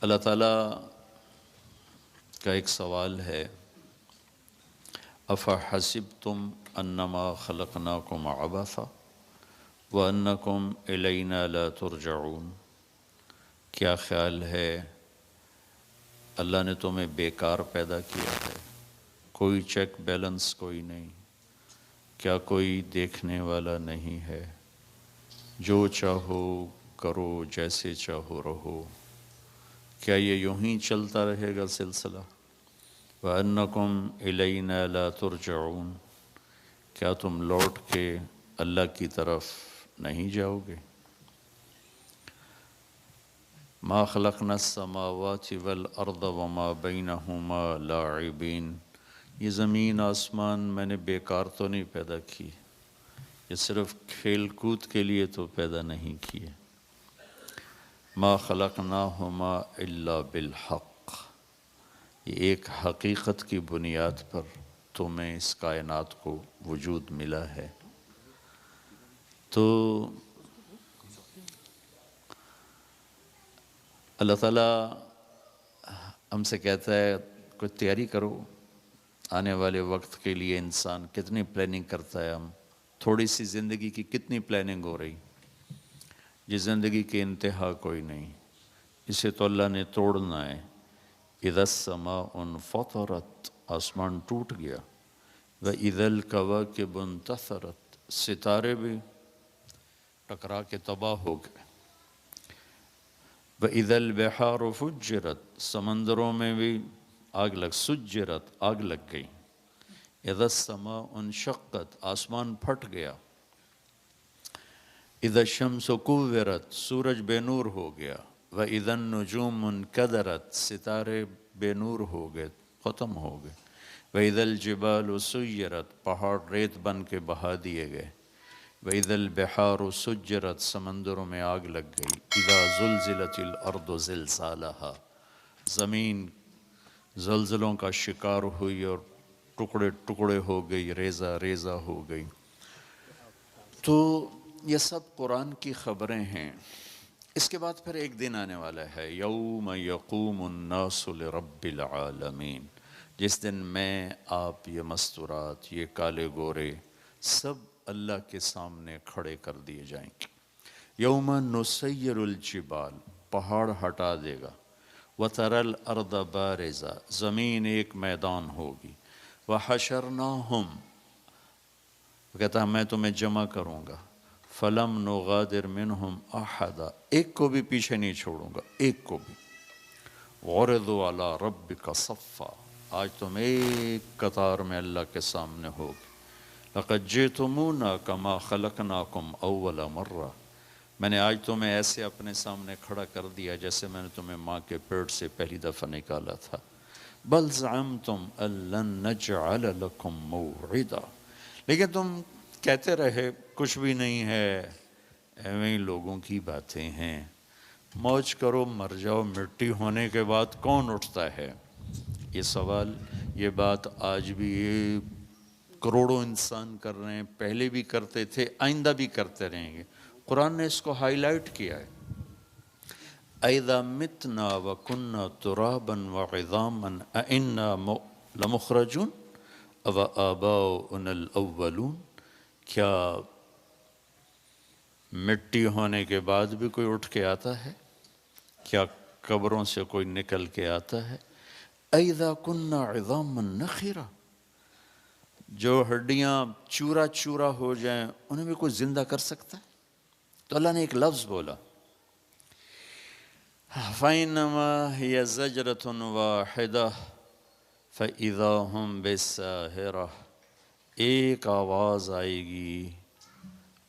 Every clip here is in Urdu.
اللہ تعالیٰ کا ایک سوال ہے، افحسبتم انما خلقناکم عبثا وانکم الینا لا ترجعون، کیا خیال ہے اللہ نے تمہیں بیکار پیدا کیا ہے، کوئی چیک بیلنس کوئی نہیں، کیا کوئی دیکھنے والا نہیں ہے، جو چاہو کرو جیسے چاہو رہو، کیا یہ یوں ہی چلتا رہے گا سلسلہ؟ وَأَنَّكُمْ إِلَيْنَا لَا تُرْجَعُونَ، کیا تم لوٹ کے اللہ کی طرف نہیں جاؤ گے؟ مَا خَلَقْنَا السَّمَاوَاتِ وَالْأَرْضَ وَمَا بَيْنَهُمَا لَاعِبِينَ، یہ زمین آسمان میں نے بیکار تو نہیں پیدا کی، یہ صرف کھیل کود کے لیے تو پیدا نہیں کیے۔ مَا خَلَقْنَاهُمَا إِلَّا بِالْحَقِّ، یہ ایک حقیقت کی بنیاد پر تمہیں اس کائنات کو وجود ملا ہے۔ تو اللہ تعالیٰ ہم سے کہتا ہے کوئی تیاری کرو، آنے والے وقت کے لیے انسان کتنی پلاننگ کرتا ہے، ہم تھوڑی سی زندگی کی کتنی پلاننگ ہو رہی، یہ زندگی کی انتہا کوئی نہیں، اسے تو اللہ نے توڑنا ہے۔ اِذَا السَّمَاءُ انفطرت، آسمان ٹوٹ گیا، وَإِذَا الْكَوَاكِبُ انتثرت، ستارے بھی ٹکرا کے تباہ ہو گئے، وَإِذَا الْبِحَارُ فُجِّرَتْ، سمندروں میں بھی سُجِّرَت، آگ لگ گئی، اِذَا السَّمَاءُ انشقت، آسمان پھٹ گیا، اِذَا الشَّمْسُ كُوِّرَتْ، سورج بے نور ہو گیا، وَإِذَا النُّجُومُ انْكَدَرَتْ، ستارے بے نور ہو گئے، ختم ہو گئے، وَإِذَا الْجِبَالُ سُيِّرَتْ، پہاڑ ریت بن کے بہا دیے گئے، وَإِذَا الْبِحَارُ سُجِّرَتْ، سمندروں میں آگ لگ گئی، اِذَا زُلْزِلَتِ الْأَرْضُ زِلْزَالَهَا، زمین زلزلوں کا شکار ہوئی اور ٹکڑے ٹکڑے ہو گئی، ریزہ ریزہ ہو گئی۔ تو یہ سب قرآن کی خبریں ہیں۔ اس کے بعد پھر ایک دن آنے والا ہے، یوم یقوم الناس لرب العالمین، جس دن میں، آپ، یہ مستورات، یہ کالے گورے سب اللہ کے سامنے کھڑے کر دیے جائیں گے۔ یوم نسیر الجبال، پہاڑ ہٹا دے گا، وتری الارض بارزہ، زمین ایک میدان ہوگی، وحشرناہم، وہ کہتا ہے میں تمہیں جمع کروں گا، فلم نغادر منہم احدا، ایک کو بھی پیچھے نہیں چھوڑوں گا، ایک کو بھی، وعرضوا علی ربک صفا، آج تم ایک قطار میں اللہ کے سامنے ہوگے، لقد جئتمونا کما خلقناکم اول مرہ، میں نے آج تمہیں ایسے اپنے سامنے کھڑا کر دیا جیسے میں نے تمہیں ماں کے پیٹ سے پہلی دفعہ نکالا تھا۔ بل زعمتم ان لن نجعل لکم موعدا، لیکن تم کہتے رہے کچھ بھی نہیں ہے، ایویں ہی لوگوں کی باتیں ہیں، موج کرو مر جاؤ، مٹی ہونے کے بعد کون اٹھتا ہے؟ یہ سوال، یہ بات آج بھی یہ کروڑوں انسان کر رہے ہیں، پہلے بھی کرتے تھے، آئندہ بھی کرتے رہیں گے۔ قرآن نے اس کو ہائی لائٹ کیا ہے، اَإِذَا مِتْنَا وَكُنَّا تُرَابًا وَعِظَامًا أَإِنَّا لَمُخْرَجُونَ أَوَآبَاؤُنَا الْأَوَّلُونَ، کیا مٹی ہونے کے بعد بھی کوئی اٹھ کے آتا ہے؟ کیا قبروں سے کوئی نکل کے آتا ہے؟ اَإِذَا كُنَّا عِظَامًا نَخِرًا، جو ہڈیاں چورا چورا ہو جائیں انہیں بھی کوئی زندہ کر سکتا ہے؟ تو اللہ نے ایک لفظ بولا، فَإِنَّمَا هِيَ زَجْرَةٌ وَاحِدَةٌ فَإِذَا هُمْ بِالسَّاهِرَةِ، ایک آواز آئے گی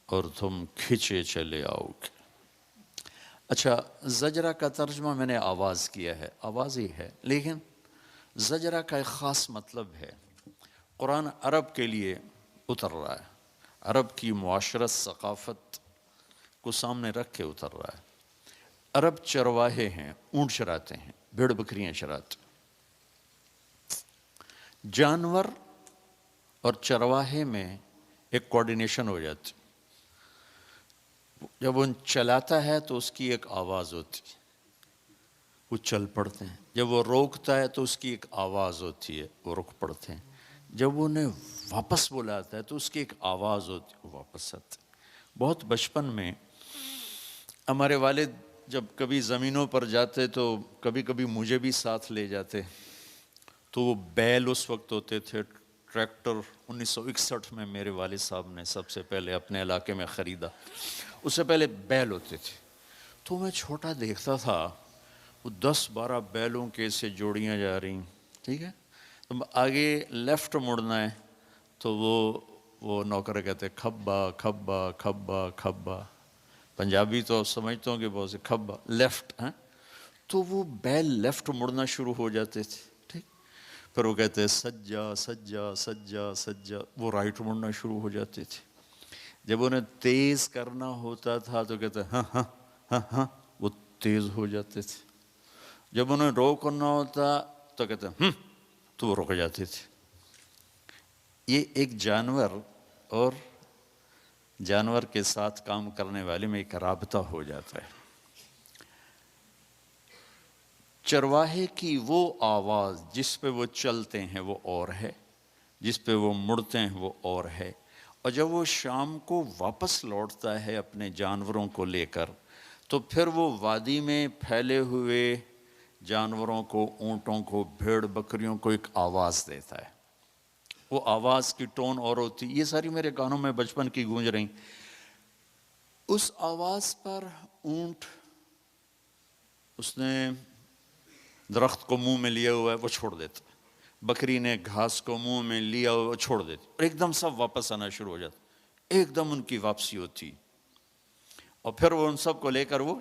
اور تم کھچے چلے آؤ گے۔ اچھا، زجرہ کا ترجمہ میں نے آواز کیا ہے، آواز ہی ہے، لیکن زجرہ کا ایک خاص مطلب ہے۔ قرآن عرب کے لیے اتر رہا ہے، عرب کی معاشرت ثقافت کو سامنے رکھ کے اتر رہا ہے۔ عرب چرواہے ہیں، اونٹ چراتے ہیں، بھیڑ بکریاں چراتے ہیں۔ جانور اور چرواہے میں ایک کوارڈینیشن ہو جاتی، جب وہ چلاتا ہے تو اس کی ایک آواز ہوتی، وہ چل پڑتے ہیں. جب وہ روکتا ہے تو اس کی ایک آواز ہوتی ہے، وہ رک پڑتے ہیں. جب وہ انہیں واپس بلاتا ہے تو اس کی ایک آواز ہوتی ہے، وہ واپس آتے ہیں. بہت بچپن میں ہمارے والد جب کبھی زمینوں پر جاتے تو کبھی کبھی مجھے بھی ساتھ لے جاتے. تو وہ بیل اس وقت ہوتے تھے، ٹریکٹر 1961 میں میرے والد صاحب نے سب سے پہلے اپنے علاقے میں خریدا. اس سے پہلے بیل ہوتے تھے. تو میں چھوٹا دیکھتا تھا وہ 10-12 بیلوں کے سے جوڑیاں جا رہی، ٹھیک ہے. تو آگے لیفٹ مڑنا ہے تو وہ نوکر کہتے کھبا کھبا کھبا کھبا. پنجابی تو سمجھتا ہوں کہ بہت سے کھبا لیفٹ ہیں. تو وہ بیل لیفٹ مڑنا شروع ہو جاتے تھے، ٹھیک. پھر وہ کہتے سجا سجا سجا سجا، وہ رائٹ مڑنا شروع ہو جاتے تھے. جب انہیں تیز کرنا ہوتا تھا تو کہتے ہاں ہاں ہاں ہاں، وہ تیز ہو جاتے تھے. جب انہیں روکنا ہوتا تو کہتے تو وہ رک جاتے تھے. یہ ایک جانور اور جانور کے ساتھ کام کرنے والے میں ایک رابطہ ہو جاتا ہے. چرواہے کی وہ آواز جس پہ وہ چلتے ہیں وہ اور ہے، جس پہ وہ مڑتے ہیں وہ اور ہے. اور جب وہ شام کو واپس لوٹتا ہے اپنے جانوروں کو لے کر تو پھر وہ وادی میں پھیلے ہوئے جانوروں کو، اونٹوں کو، بھیڑ بکریوں کو ایک آواز دیتا ہے. وہ آواز کی ٹون اور ہوتی. یہ ساری میرے کانوں میں بچپن کی گونج رہی. اس آواز پر اونٹ، اس نے درخت کو منہ میں لیا ہوا ہے وہ چھوڑ دیتا. بکری نے گھاس کو منہ میں لیا ہوا وہ چھوڑ دیتی. اور ایک دم سب واپس آنا شروع ہو جاتا. ایک دم ان کی واپسی ہوتی. اور پھر وہ ان سب کو لے کر وہ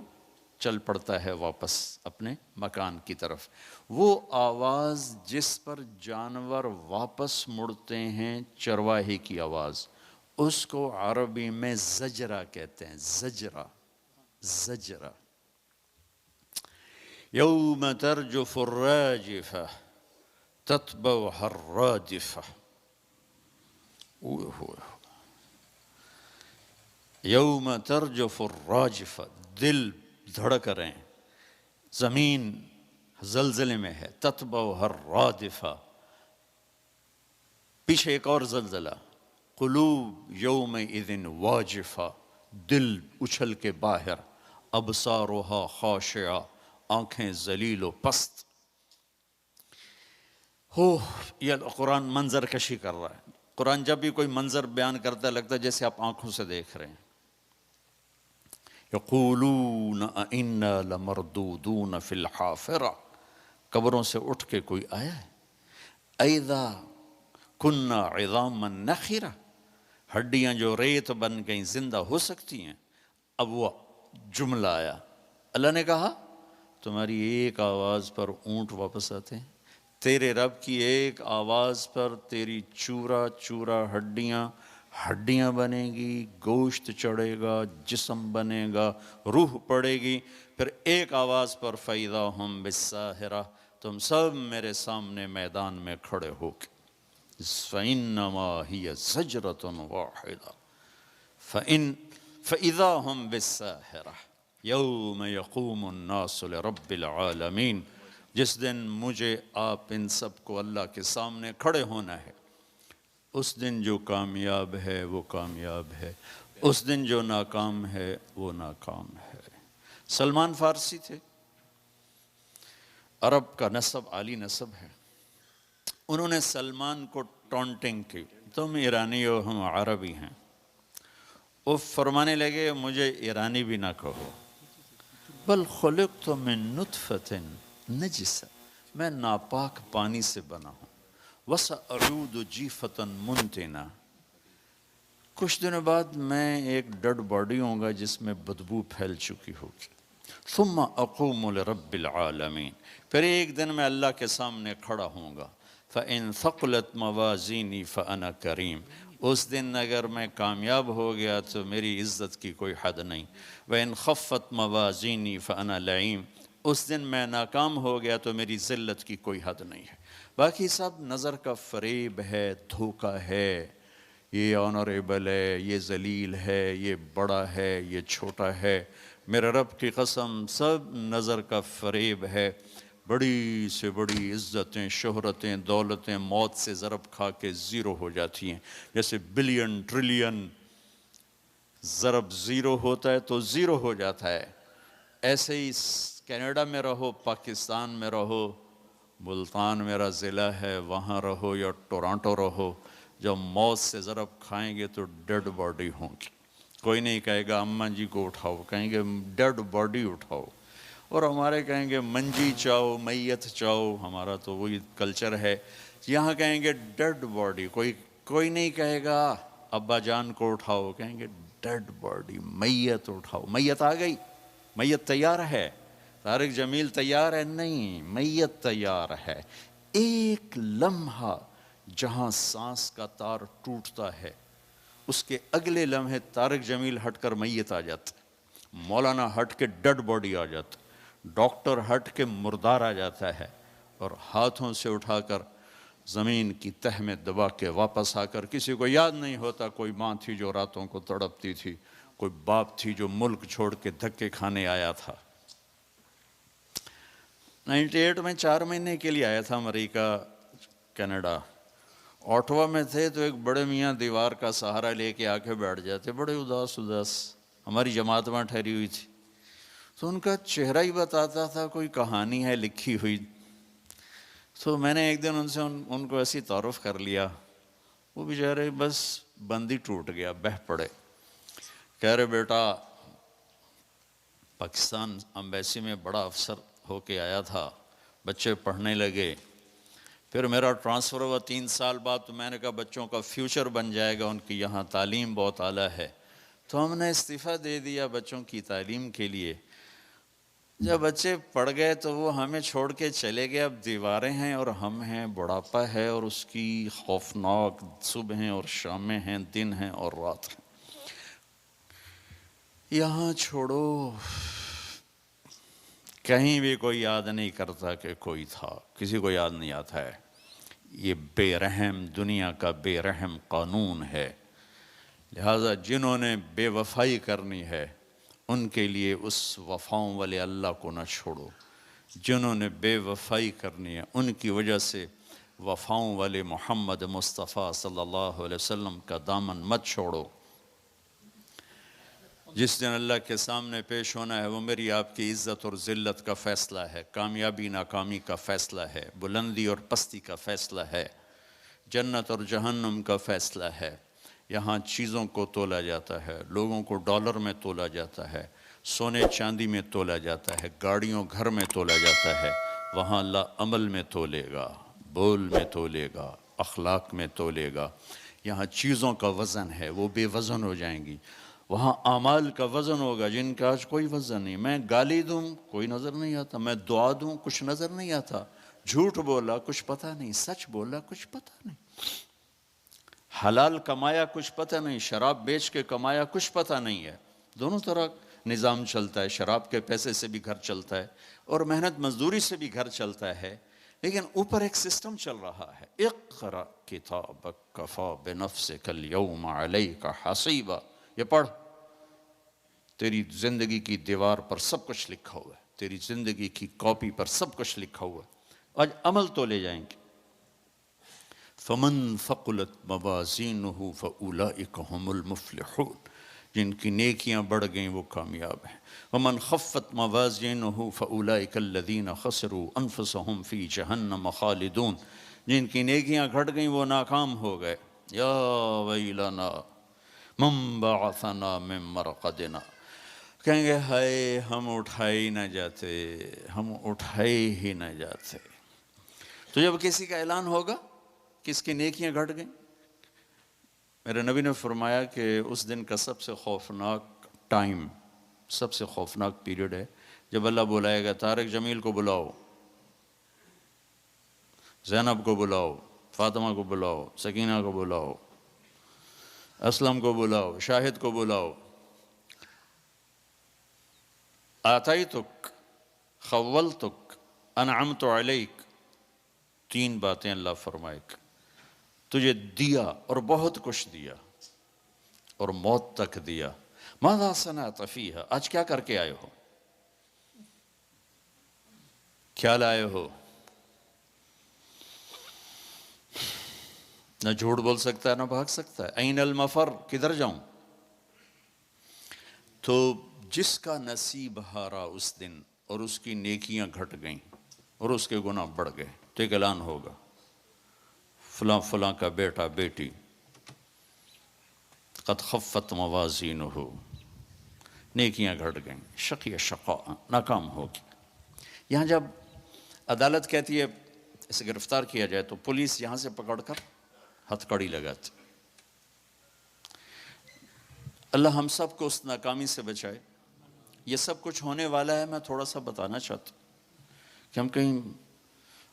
چل پڑتا ہے واپس اپنے مکان کی طرف. وہ آواز جس پر جانور واپس مڑتے ہیں، چرواہے کی آواز، اس کو عربی میں زجرہ کہتے ہیں. زجرہ، زجرہ. یوم ترجف الراجفہ تتبعها الرادفہ. یوم ترجف الراجفہ، دل دھڑک رہے ہیں، زمین زلزلے میں ہے. تتبعها الرادفہ، پیچھے ایک اور زلزلہ. قلوب یومئذ واجفہ، دل اچھل کے باہر. ابصارها خاشعہ، آنکھیں ذلیل و پست. یہ قرآن منظر کشی کر رہا ہے. قرآن جب بھی کوئی منظر بیان کرتا ہے لگتا ہے جیسے آپ آنکھوں سے دیکھ رہے ہیں. یقولون انا لمردودون فی الحافرہ، قبروں سے اٹھ کے کوئی آیا ہے. اذا کننا عظاما نخرہ، ہڈیاں جو ریت بن گئیں زندہ ہو سکتی ہیں. اب وہ جملہ آیا، اللہ نے کہا تمہاری ایک آواز پر اونٹ واپس آتے ہیں، تیرے رب کی ایک آواز پر تیری چورا چورا ہڈیاں بنے گی، گوشت چڑھے گا، جسم بنے گا، روح پڑے گی. پھر ایک آواز پر فَإِذَا هُمْ بِالسَّاهِرَةِ، تم سب میرے سامنے میدان میں کھڑے ہو کے. فَإِنَّمَا هِيَ زَجْرَةٌ وَاحِدَةٌ فَإِذَا هُمْ بِالسَّاهِرَةِ يَوْمَ يَقُومُ النَّاسُ لِرَبِّ الْعَالَمِينَ. جس دن مجھے آپ ان سب کو اللہ کے سامنے کھڑے ہونا ہے، اس دن جو کامیاب ہے وہ کامیاب ہے، اس دن جو ناکام ہے وہ ناکام ہے. سلمان فارسی تھے، عرب کا نسب عالی نسب ہے. انہوں نے سلمان کو ٹونٹنگ کی، تم ایرانی ہو ہم عربی ہیں. وہ فرمانے لگے مجھے ایرانی بھی نہ کہو، بل خلقت من نطفۃ نجسہ، میں ناپاک پانی سے بنا ہوں. وَسَأَعُودُ جِيفَةً مُنْتِنَةً، کچھ دنوں بعد میں ایک ڈیڈ باڈی ہوں گا جس میں بدبو پھیل چکی ہوگی. ثم اقوم لرب العالمین، پھر ایک دن میں اللہ کے سامنے کھڑا ہوں گا. فَإِن ثَقُلَتْ مَوَازِينِي فَأَنَا كَرِيمٌ، اس دن اگر میں کامیاب ہو گیا تو میری عزت کی کوئی حد نہیں. وَإِن خَفَّتْ مَوَازِينِي فَأَنَا لَعِيمٌ، اس دن میں ناکام ہو گیا تو میری ذلت کی کوئی حد نہیں ہے. باقی سب نظر کا فریب ہے، دھوکہ ہے. یہ آنریبل ہے، یہ ذلیل ہے، یہ بڑا ہے، یہ چھوٹا ہے. میرے رب کی قسم سب نظر کا فریب ہے، بڑی سے بڑی عزتیں، شہرتیں، دولتیں موت سے ضرب کھا کے زیرو ہو جاتی ہیں، جیسے بلین ٹریلین ضرب زیرو ہوتا ہے تو زیرو ہو جاتا ہے، ایسے ہی کینیڈا میں رہو، پاکستان میں رہو، ملتان میرا ضلع ہے وہاں رہو یا ٹورانٹو رہو، جب موت سے ضرب کھائیں گے تو ڈیڈ باڈی ہوں گی، کوئی نہیں کہے گا اماں جی کو اٹھاؤ، کہیں گے ڈیڈ باڈی اٹھاؤ، اور ہمارے کہیں گے منجی چاؤ، میت چاؤ، ہمارا تو وہی کلچر ہے، یہاں کہیں گے ڈیڈ باڈی، کوئی نہیں کہے گا ابا جان کو اٹھاؤ، کہیں گے ڈیڈ باڈی، میت اٹھاؤ، میت آ گئی، میت تیار ہے، طارق جمیل تیار ہے، نہیں، میت تیار ہے، ایک لمحہ جہاں سانس کا تار ٹوٹتا ہے اس کے اگلے لمحے طارق جمیل ہٹ کر میت آ جاتا ہے، مولانا ہٹ کے ڈیڈ باڈی آ جاتا ہے، ڈاکٹر ہٹ کے مردار آ جاتا ہے، اور ہاتھوں سے اٹھا کر زمین کی تہ میں دبا کے واپس آ کر کسی کو یاد نہیں ہوتا، کوئی ماں تھی جو راتوں کو تڑپتی تھی، کوئی باپ تھی جو ملک چھوڑ کے دھکے کھانے آیا تھا۔ 98 میں 4 مہینے کے لیے آیا تھا امریکہ، کینیڈا، اوٹوا میں تھے تو ایک بڑے میاں دیوار کا سہارا لے کے آ کے بیٹھ جاتے، بڑے اداس ہماری جماعت میں ٹھہری ہوئی تھی، تو ان کا چہرہ ہی بتاتا تھا کوئی کہانی ہے لکھی ہوئی، تو میں نے ایک دن ان سے ان کو ایسی تعارف کر لیا، وہ بیچارے بس بندی ٹوٹ گیا، بہہ پڑے، کہہ رہے بیٹا پاکستان امبیسی میں بڑا افسر ہو کے آیا تھا، بچے پڑھنے لگے، پھر میرا ٹرانسفر ہوا 3 سال بعد، تو میں نے کہا بچوں کا فیوچر بن جائے گا، ان کی یہاں تعلیم بہت اعلیٰ ہے، تو ہم نے استعفیٰ دے دیا بچوں کی تعلیم کے لیے، جب بچے پڑھ گئے تو وہ ہمیں چھوڑ کے چلے گئے، اب دیواریں ہیں اور ہم ہیں، بڑھاپا ہے اور اس کی خوفناک صبح ہیں اور شامیں ہیں، دن ہیں اور رات ہیں، یہاں چھوڑو، کہیں بھی کوئی یاد نہیں کرتا کہ کوئی تھا، کسی کو یاد نہیں آتا ہے، یہ بے رحم دنیا کا بے رحم قانون ہے، لہٰذا جنہوں نے بے وفائی کرنی ہے ان کے لیے اس وفاؤں والے اللہ کو نہ چھوڑو، جنہوں نے بے وفائی کرنی ہے ان کی وجہ سے وفاؤں والے محمد مصطفیٰ صلی اللہ علیہ وسلم کا دامن مت چھوڑو، جس دن اللہ کے سامنے پیش ہونا ہے وہ میری آپ کی عزت اور ذلت کا فیصلہ ہے، کامیابی ناکامی کا فیصلہ ہے، بلندی اور پستی کا فیصلہ ہے، جنت اور جہنم کا فیصلہ ہے، یہاں چیزوں کو تولا جاتا ہے، لوگوں کو ڈالر میں تولا جاتا ہے، سونے چاندی میں تولا جاتا ہے، گاڑیوں گھر میں تولا جاتا ہے، وہاں اللہ عمل میں تولے گا، بول میں تولے گا، اخلاق میں تولے گا، یہاں چیزوں کا وزن ہے وہ بے وزن ہو جائیں گی، وہاں اعمال کا وزن ہوگا جن کا آج کوئی وزن نہیں، میں گالی دوں کوئی نظر نہیں آتا، میں دعا دوں کچھ نظر نہیں آتا، جھوٹ بولا کچھ پتہ نہیں، سچ بولا کچھ پتہ نہیں، حلال کمایا کچھ پتہ نہیں، شراب بیچ کے کمایا کچھ پتہ نہیں ہے، دونوں طرح نظام چلتا ہے، شراب کے پیسے سے بھی گھر چلتا ہے اور محنت مزدوری سے بھی گھر چلتا ہے، لیکن اوپر ایک سسٹم چل رہا ہے، اقرأ کتابک کفا بنفسک اليوم علیک حسیبا، یہ پڑھ، تیری زندگی کی دیوار پر سب کچھ لکھا ہوا ہے، تیری زندگی کی کاپی پر سب کچھ لکھا ہوا ہے، آج عمل تو لے جائیں گے، فمن ثقلت موازینہ فاولئک هم المفلحون، جن کی نیکیاں بڑھ گئیں وہ کامیاب ہیں، ومن خفت موازینہ فاولئک الذین خسروا انفسهم فی جہنم خالدون، جن کی نیکیاں گھٹ گئیں وہ ناکام ہو گئے، یا ویلنا من بعثنا من مرقدنا، کہیں گے ہائے ہم اٹھائے ہی نہ جاتے، ہم اٹھائے ہی نہ جاتے، تو جب کسی کا اعلان ہوگا کس کی نیکیاں گھٹ گئیں، میرے نبی نے فرمایا کہ اس دن کا سب سے خوفناک ٹائم، سب سے خوفناک پیریڈ ہے جب اللہ بلائے گا طارق جمیل کو بلاؤ، زینب کو بلاؤ، فاطمہ کو بلاؤ، سکینہ کو بلاؤ، اسلم کو بلاؤ، شاہد کو بلاؤ، آتیتک، خولتک، انعمت علیک، 3 باتیں اللہ فرمائے گا، تجھے دیا اور بہت کچھ دیا اور موت تک دیا، ماذا صنعت فیہا، آج کیا کر کے آئے ہو، کیا لائے ہو؟ نہ جھوٹ بول سکتا ہے نہ بھاگ سکتا ہے. این المفر، کدھر جاؤں؟ تو جس کا نصیب ہارا اس دن اور اس کی نیکیاں گھٹ گئیں اور اس کے گناہ بڑھ گئے تو ایک اعلان ہوگا، فلاں فلاں کا بیٹا بیٹی قد خفت موازینہ، نیکیاں گھٹ گئیں، شقی شقاء، ناکام ہوگی. یہاں جب عدالت کہتی ہے اسے گرفتار کیا جائے تو پولیس یہاں سے پکڑ کر ہتھ کڑی لگاتی. اللہ ہم سب کو اس ناکامی سے بچائے. یہ سب کچھ ہونے والا ہے. میں تھوڑا سا بتانا چاہتا ہوں کہ ہم کہیں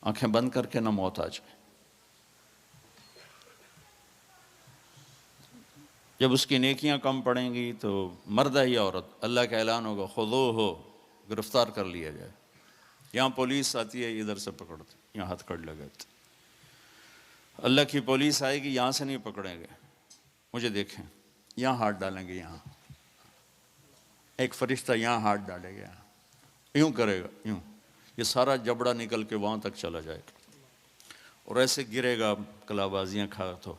آنکھیں بند کر کے نہ موت آ جائے. جب اس کی نیکیاں کم پڑیں گی تو مرد ہے یا عورت، اللہ کا اعلان ہوگا خذوہ، گرفتار کر لیا جائے. یہاں پولیس آتی ہے، ادھر سے پکڑتی، یہاں ہتھ کڑ لگاتی. اللہ کی پولیس آئے گی، یہاں سے نہیں پکڑیں گے. مجھے دیکھیں، یہاں ہاتھ ڈالیں گے، یہاں ایک فرشتہ یہاں ہاتھ ڈالے گا، یوں کرے گا، یوں، یہ سارا جبڑا نکل کے وہاں تک چلا جائے گا اور ایسے گرے گا کلا بازیاں کھا. تو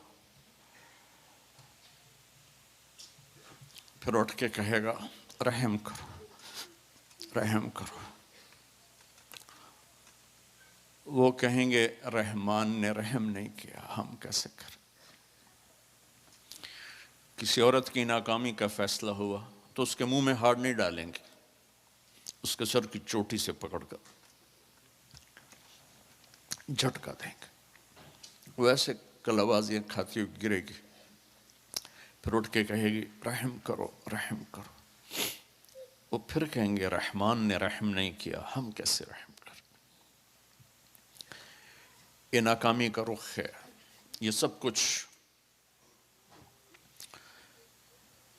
پھر اٹھ کے کہے گا رحم کرو، رحم کرو. وہ کہیں گے رحمان نے رحم نہیں کیا، ہم کیسے کریں. کسی عورت کی ناکامی کا فیصلہ ہوا تو اس کے منہ میں ہاتھ نہیں ڈالیں گے، اس کے سر کی چوٹی سے پکڑ کر جھٹکا دیں گے. وہ ایسے کلابازیاں کھاتی ہوئی گرے گی، پھر اٹھ کے کہے گی رحم کرو، رحم کرو. وہ پھر کہیں گے رحمان نے رحم نہیں کیا، ہم کیسے رحم کریں. یہ ناکامی کا رخ ہے. یہ سب کچھ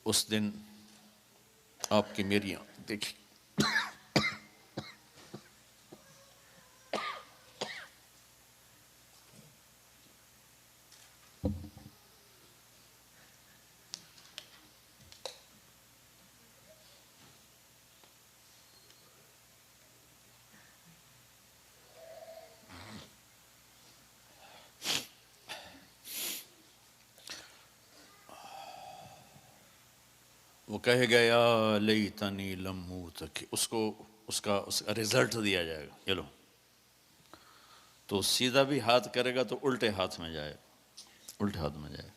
اس دن آپ کی میریاں دیکھی. وہ کہے گا یا لیتنی لم موت، اس کو اس کا رزلٹ دیا جائے گا. چلو، تو سیدھا بھی ہاتھ کرے گا تو الٹے ہاتھ میں جائے، الٹے ہاتھ میں جائے.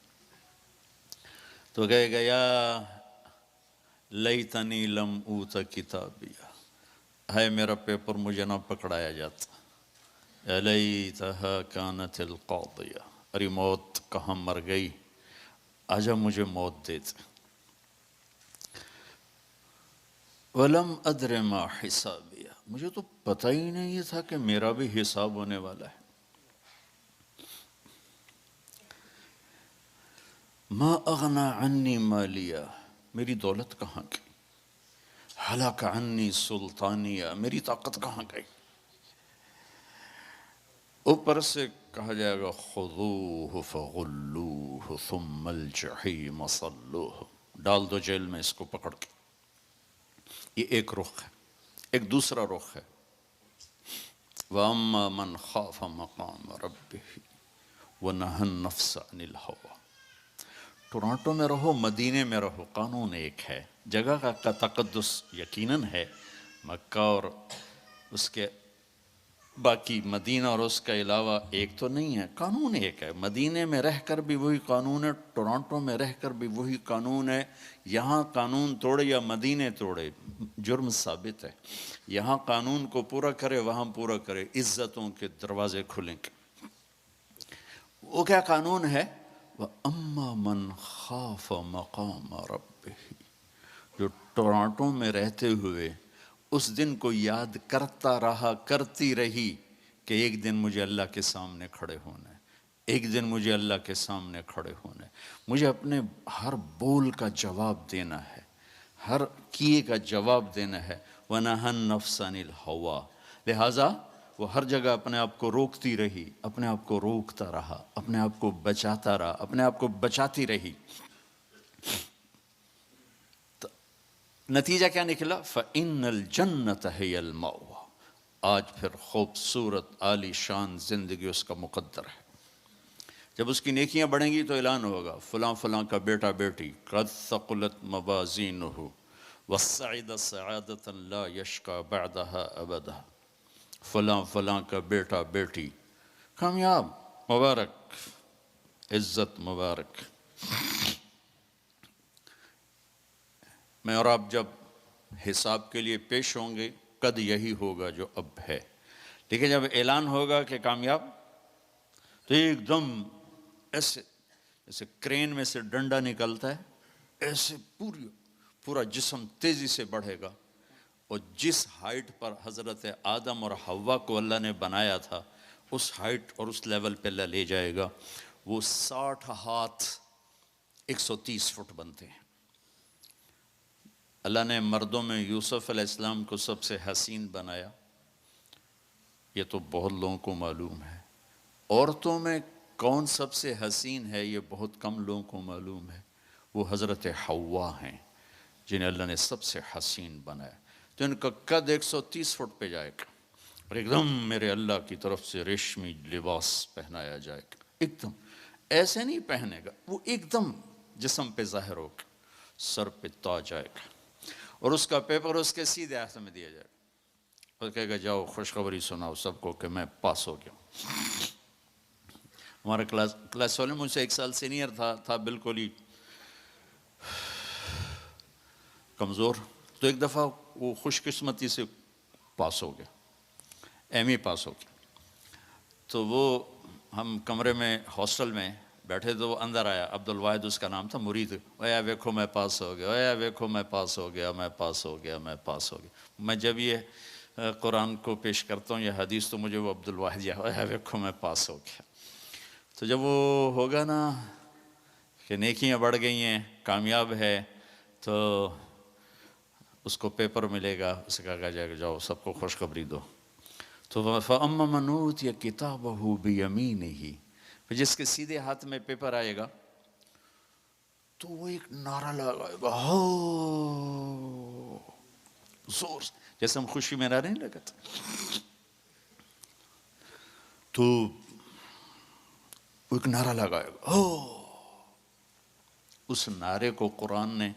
تو کہے گا یا لیتنی لم اوت کتابیہ، ہے میرا پیپر مجھے نہ پکڑایا جاتا. یا لیتہا کانت القاضیہ، ارے موت کہاں مر گئی، آجا مجھے موت دیتے. وَلَمْ أَدْرِ مَا حِسَابِيَ، مجھے تو پتہ ہی نہیں تھا کہ میرا بھی حساب ہونے والا ہے. مَا أَغْنَى عَنِّي مَالِيَا، میری دولت کہاں گئی. ہلاک عنی سلطانیہ، میری طاقت کہاں گئی. اوپر سے کہا جائے گا خذوہ فغلوہ ثم الجحیم صلوہ، ڈال دو جیل میں اس کو پکڑ کے. یہ ایک رخ ہے. ایک دوسرا رخ ہے وَأَمَّا مَنْ خَافَ مَقَامَ رَبِّهِ وَنَهَى النَّفْسَ عَنِ الْهَوَىٰ. ٹورانٹو میں رہو، مدینے میں رہو، قانون ایک ہے. جگہ کا تقدس یقیناً ہے، مکہ اور اس کے باقی مدینہ اور اس کا علاوہ ایک تو نہیں ہے، قانون ایک ہے. مدینے میں رہ کر بھی وہی قانون ہے، ٹورانٹو میں رہ کر بھی وہی قانون ہے. یہاں قانون توڑے یا مدینے توڑے جرم ثابت ہے. یہاں قانون کو پورا کرے، وہاں پورا کرے، عزتوں کے دروازے کھلیں گے. وہ کیا قانون ہے؟ وَأَمَّا مَنْ خَافَ مَقَامَ رَبِّهِ، جو ٹورانٹو میں رہتے ہوئے اس دن کو یاد کرتا رہا، کرتی رہی کہ ایک دن مجھے اللہ کے سامنے کھڑے ہونا ہے، ایک دن مجھے اللہ کے سامنے کھڑے ہونا ہے، مجھے اپنے ہر بول کا جواب دینا ہے، ہر کیے کا جواب دینا ہے. وَنَهَى النَّفْسَ عَنِ الْهَوَىٰ، لہٰذا وہ ہر جگہ اپنے آپ کو روکتی رہی، اپنے آپ کو روکتا رہا، اپنے آپ کو بچاتا رہا، اپنے آپ کو بچاتی رہی. نتیجہ کیا نکلا؟ فَإِنَّ الْجَنَّةَ هِيَ الْمَأْوَى. آج پھر خوبصورت عالی شان زندگی اس کا مقدر ہے. جب اس کی نیکیاں بڑھیں گی تو اعلان ہوگا فلاں فلاں کا بیٹا بیٹی قد ثقلت موازینہ وصعد سعادۃ لا یشقى بعدها ابدا. فلاں فلاں کا بیٹا بیٹی کامیاب، مبارک، عزت مبارک. میں اور آپ جب حساب کے لیے پیش ہوں گے قد یہی ہوگا جو اب ہے، لیکن جب اعلان ہوگا کہ کامیاب تو ایک دم ایسے جیسے کرین میں سے ڈنڈا نکلتا ہے، ایسے پورا جسم تیزی سے بڑھے گا. اور جس ہائٹ پر حضرت آدم اور حوا کو اللہ نے بنایا تھا اس ہائٹ اور اس لیول پہ اللہ لے جائے گا. وہ 60 ہاتھ 130 فٹ بنتے ہیں. اللہ نے مردوں میں یوسف علیہ السلام کو سب سے حسین بنایا، یہ تو بہت لوگوں کو معلوم ہے. عورتوں میں کون سب سے حسین ہے یہ بہت کم لوگوں کو معلوم ہے. وہ حضرت حوا ہیں جنہیں اللہ نے سب سے حسین بنایا. تو ان کا قد 130 فٹ پہ جائے گا اور ایک دم میرے اللہ کی طرف سے ریشمی لباس پہنایا جائے گا. ایک دم ایسے نہیں پہنے گا، وہ ایک دم جسم پہ ظاہر ہوگا، سر پہ تاج آئے گا اور اس کا پیپر اس کے سیدھے ہاتھ میں دیا جائے گا. اور کہے گا جاؤ خوشخبری سناؤ سب کو کہ میں پاس ہو گیا ہوں. ہمارا کلاس والے مجھ سے 1 سال سینئر تھا بالکل ہی کمزور. تو ایک دفعہ وہ خوش قسمتی سے پاس ہو گیا، ایم ای پاس ہو گیا. تو وہ ہم کمرے میں ہاسٹل میں بیٹھے تو وہ اندر آیا، عبدالواحد اس کا نام تھا، مرید. اویا ویکھو میں پاس ہو گیا، اویا ویکھو میں پاس ہو گیا، میں پاس ہو گیا، میں پاس ہو گیا. میں جب یہ قرآن کو پیش کرتا ہوں یہ حدیث تو مجھے وہ عبدالواحد یا اویا ویکھو میں پاس ہو گیا. تو جب وہ ہوگا نا کہ نیکیاں بڑھ گئی ہیں، کامیاب ہے، تو اس کو پیپر ملے گا، اسے کہا جائے گا جاؤ سب کو خوشخبری دو. تو فَأَمَّا مَنْ أُوتِيَ كِتَابَهُ بِيَمِينِهِ، پھر جس کے سیدھے ہاتھ میں پیپر آئے گا تو وہ ایک نعرہ لگائے گا ہو زور سے، جیسے ہم خوشی میں نعرہ نہیں لگاتے. تو وہ ایک نعرہ لگائے گا ہو. اس نعرے کو قرآن نے،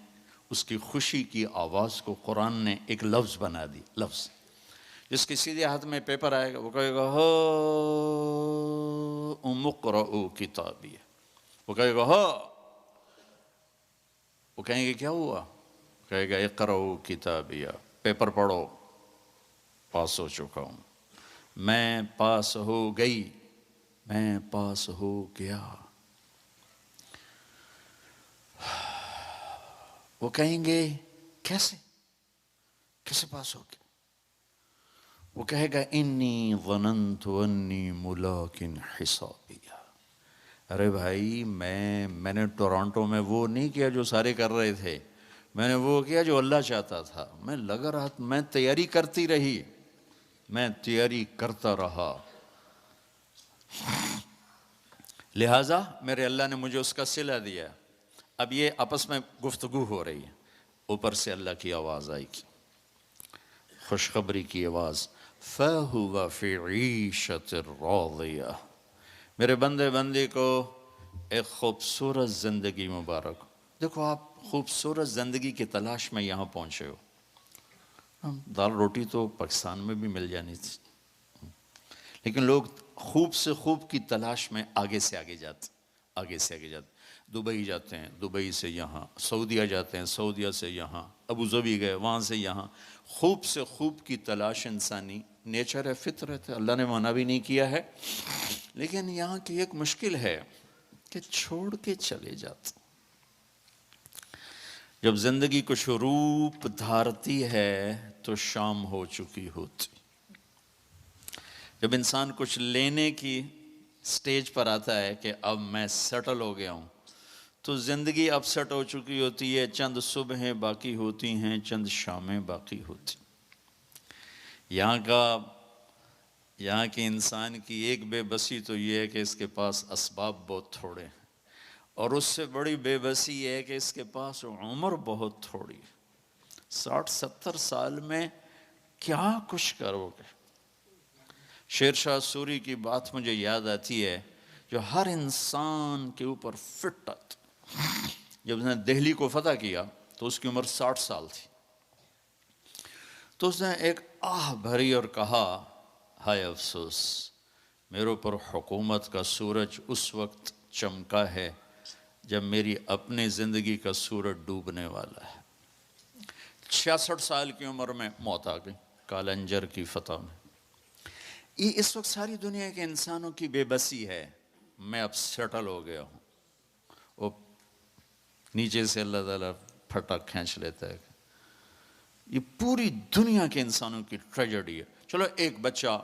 اس کی خوشی کی آواز کو قرآن نے ایک لفظ بنا دی. لفظ جس کے سیدھے ہاتھ میں پیپر آئے گا وہ کہے گا ہاؤم اقرءوا کتابیہ. وہ کہے گا ہاں، وہ کہیں گے کیا ہوا؟ کہے گا اقرءوا کتابیہ، پیپر پڑھو، پاس ہو چکا ہوں، میں پاس ہو گئی، میں پاس ہو گیا. وہ کہیں گے کیسے پاس ہو گیا؟ وہ کہے گا انی ظننت انی ملاق حسابیہ. ارے بھائی میں نے ٹورانٹو میں وہ نہیں کیا جو سارے کر رہے تھے، میں نے وہ کیا جو اللہ چاہتا تھا. میں لگا رہا، میں تیاری کرتی رہی، میں تیاری کرتا رہا، لہٰذا میرے اللہ نے مجھے اس کا صلہ دیا. اب یہ آپس میں گفتگو ہو رہی ہے، اوپر سے اللہ کی آواز آئی گی، خوشخبری کی آواز. فَهُوَ فِي عِيشَةٍ رَاضِيَةٍ. میرے بندے کو ایک خوبصورت زندگی مبارک. دیکھو آپ خوبصورت زندگی کی تلاش میں یہاں پہنچے ہو. دال روٹی تو پاکستان میں بھی مل جانی تھی، لیکن لوگ خوب سے خوب کی تلاش میں آگے سے آگے جاتے. دبئی جاتے ہیں، دبئی سے یہاں، سعودیہ جاتے ہیں، سعودیہ سے یہاں، ابو ظبی گئے، وہاں سے یہاں. خوب سے خوب کی تلاش انسانی نیچر ہے، فطرت ہے، اللہ نے منع بھی نہیں کیا ہے. لیکن یہاں کی ایک مشکل ہے کہ چھوڑ کے چلے جاتے. جب زندگی کچھ روپ دھارتی ہے تو شام ہو چکی ہوتی. جب انسان کچھ لینے کی سٹیج پر آتا ہے کہ اب میں سیٹل ہو گیا ہوں تو زندگی اب سیٹ ہو چکی ہوتی ہے. چند صبحیں باقی ہوتی ہیں، چند شامیں باقی ہوتی. یہاں کے انسان کی ایک بے بسی تو یہ ہے کہ اس کے پاس اسباب بہت تھوڑے ہیں، اور اس سے بڑی بے بسی یہ ہے کہ اس کے پاس عمر بہت تھوڑی. 60-70 سال میں کیا کچھ کرو گے؟ شیر شاہ سوری کی بات مجھے یاد آتی ہے، جو ہر انسان کے اوپر فٹ آتا۔ جب اس نے دہلی کو فتح کیا تو اس کی عمر 60 سال تھی، تو اس نے ایک آہ بھری اور کہا، ہائے افسوس، میرے اوپر حکومت کا سورج اس وقت چمکا ہے جب میری اپنی زندگی کا سورج ڈوبنے والا ہے۔ 66 سال کی عمر میں موت آ گئی کالنجر کی فتح میں۔ یہ اس وقت ساری دنیا کے انسانوں کی بے بسی ہے۔ میں اب سیٹل ہو گیا ہوں، وہ نیچے سے اللہ تعالیٰ پھٹا کھینچ لیتا ہے۔ یہ پوری دنیا کے انسانوں کی ٹریجڈی ہے۔ چلو ایک بچہ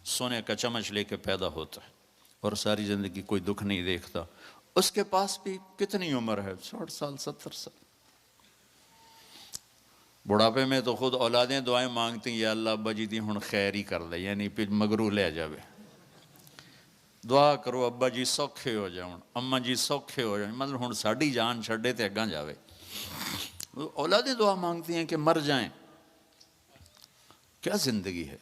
سونے کا چمچ لے کے پیدا ہوتا ہے اور ساری زندگی کوئی دکھ نہیں دیکھتا، اس کے پاس بھی کتنی عمر ہے؟ 60 سال 70 سال۔ بڑھاپے میں تو خود اولادیں دعائیں مانگتی ہیں، یا اللہ ابا جی دی ہن خیر ہی کر دے، یعنی پھر مگرو لے جاوے، دعا کرو ابا جی سوکھے ہو جاؤں، اما جی سوکھے ہو جاؤں، مطلب ہن ساڈی جان چھڈے تے اگاں جاوے۔ اولادیں دعا مانگتی ہیں کہ مر جائیں۔ کیا زندگی ہے؟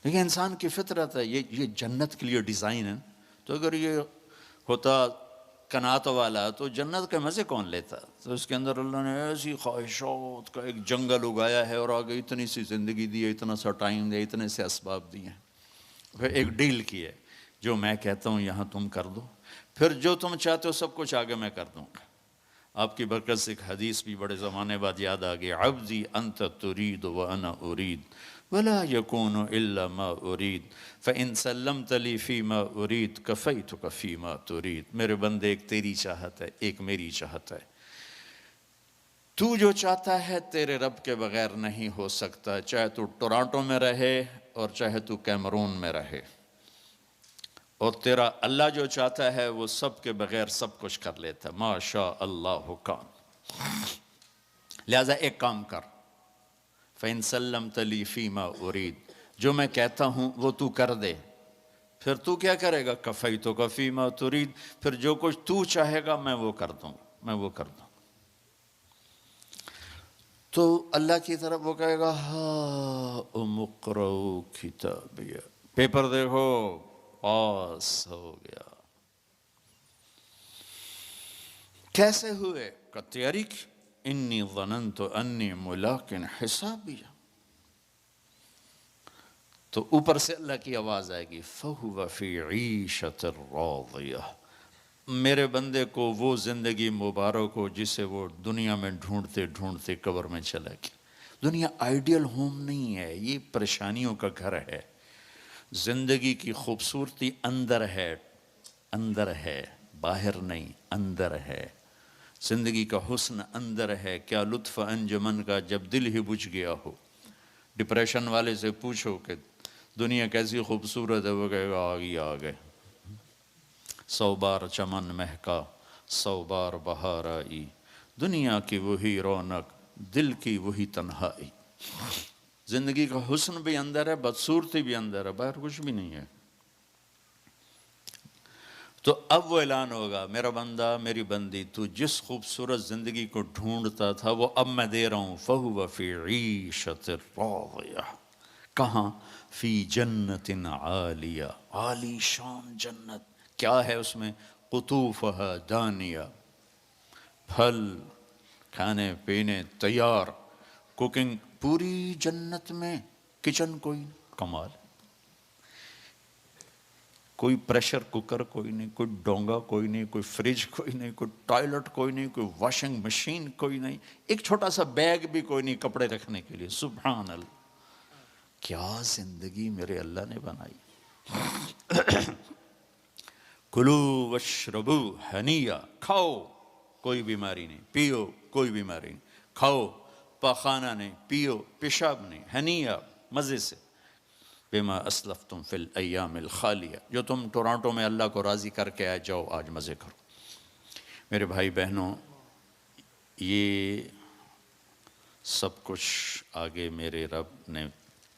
لیکن انسان کی فطرت ہے، یہ جنت کے لیے ڈیزائن ہے۔ تو اگر یہ ہوتا قناعت والا تو جنت کے مزے کون لیتا؟ تو اس کے اندر اللہ نے ایسی خواہشات کا ایک جنگل اگایا ہے، اور آگے اتنی سی زندگی دی ہے، اتنا سا ٹائم دیا، اتنے سے اسباب دیے ہیں۔ پھر ایک ڈیل کی ہے، جو میں کہتا ہوں یہاں تم کر دو، پھر جو تم چاہتے ہو سب کچھ آگے میں کر دوں گا۔ آپ کی برکت سے ایک حدیث بھی بڑے زمانے بعد یاد آ گئی، عبدی انت ترید وانا ارید ولا يكون الا ما ارید فان سلمت لي فيما ارید كفيتك فيما ترید۔ میرے بندے، ایک تیری چاہت ہے، ایک میری چاہت ہے۔ تو جو چاہتا ہے تیرے رب کے بغیر نہیں ہو سکتا، چاہے تو ٹورانٹو میں رہے اور چاہے تو کیمرون میں رہے، اور تیرا اللہ جو چاہتا ہے وہ سب کے بغیر سب کچھ کر لیتا ہے۔ ما شاء اللہ کان۔ لہذا ایک کام کر، فَإِن سَلَّمْتَ لِي فِي مَا أُرِيد، جو میں کہتا ہوں وہ تو کر دے، پھر تو کیا کرے گا؟ کَفَيْتُكَ فِي مَا تُرِيد، پھر جو کچھ تو چاہے گا میں وہ کر دوں، میں وہ کر دوں۔ تو اللہ کی طرف وہ کہے گا، ہاؤم اقرؤوا کتابیہ، پیپر دیکھو، پاس ہو گیا۔ کیسے ہوئے؟ کا تیاری کی، انی ظننت انی ملاق حسابیہ۔ تو اوپر سے اللہ کی آواز آئے گی، فَهُوَ فِي عِيشَةٍ رَاضِيَةٍ، میرے بندے کو وہ زندگی مبارک ہو جسے وہ دنیا میں ڈھونڈتے ڈھونڈتے قبر میں چلا گیا۔ دنیا آئیڈیل ہوم نہیں ہے، یہ پریشانیوں کا گھر ہے۔ زندگی کی خوبصورتی اندر ہے، اندر ہے، باہر نہیں، اندر ہے۔ زندگی کا حسن اندر ہے۔ کیا لطف انجمن کا جب دل ہی بجھ گیا ہو۔ ڈپریشن والے سے پوچھو کہ دنیا کیسی خوبصورت ہے، وہ کہے گا آگی آگے۔ 100 بار چمن مہکا، 100 بار بہار آئی، دنیا کی وہی رونق، دل کی وہی تنہائی۔ زندگی کا حسن بھی اندر ہے، بدصورتی بھی اندر ہے، باہر کچھ بھی نہیں ہے۔ تو اب وہ اعلان ہوگا، میرا بندہ میری بندی، تو جس خوبصورت زندگی کو ڈھونڈتا تھا وہ اب میں دے رہا ہوں۔ فَهُوَ فِي عِيشَةٍ رَاضِيَةٍ، کہاں؟ فی جنت عالیہ، عالی شان جنت۔ کیا ہے اس میں؟ قطوفہا دانیہ، پھل کھانے پینے تیار، کوکنگ پوری جنت میں، کچن کوئی کمال، کوئی پریشر کوکر کوئی نہیں، کوئی ڈونگا کوئی نہیں، کوئی فریج کوئی نہیں، کوئی ٹوائلٹ کوئی نہیں، کوئی واشنگ مشین کوئی نہیں، ایک چھوٹا سا بیگ بھی کوئی نہیں کپڑے رکھنے کے لیے۔ سبحان اللہ، کیا زندگی میرے اللہ نے بنائی۔ کلو واشربو ہنیا، کھاؤ کوئی بیماری نہیں، پیو کوئی بیماری نہیں، کھاؤ پاخانہ نہیں، پیو پیشاب نہیں، ہنیا مزے سے، بما اسلفتم فی الایام الخالیہ، جو تم ٹورانٹو میں اللہ کو راضی کر کے آئے، جاؤ آج مزے کرو۔ میرے بھائی بہنوں، یہ سب کچھ آگے میرے رب نے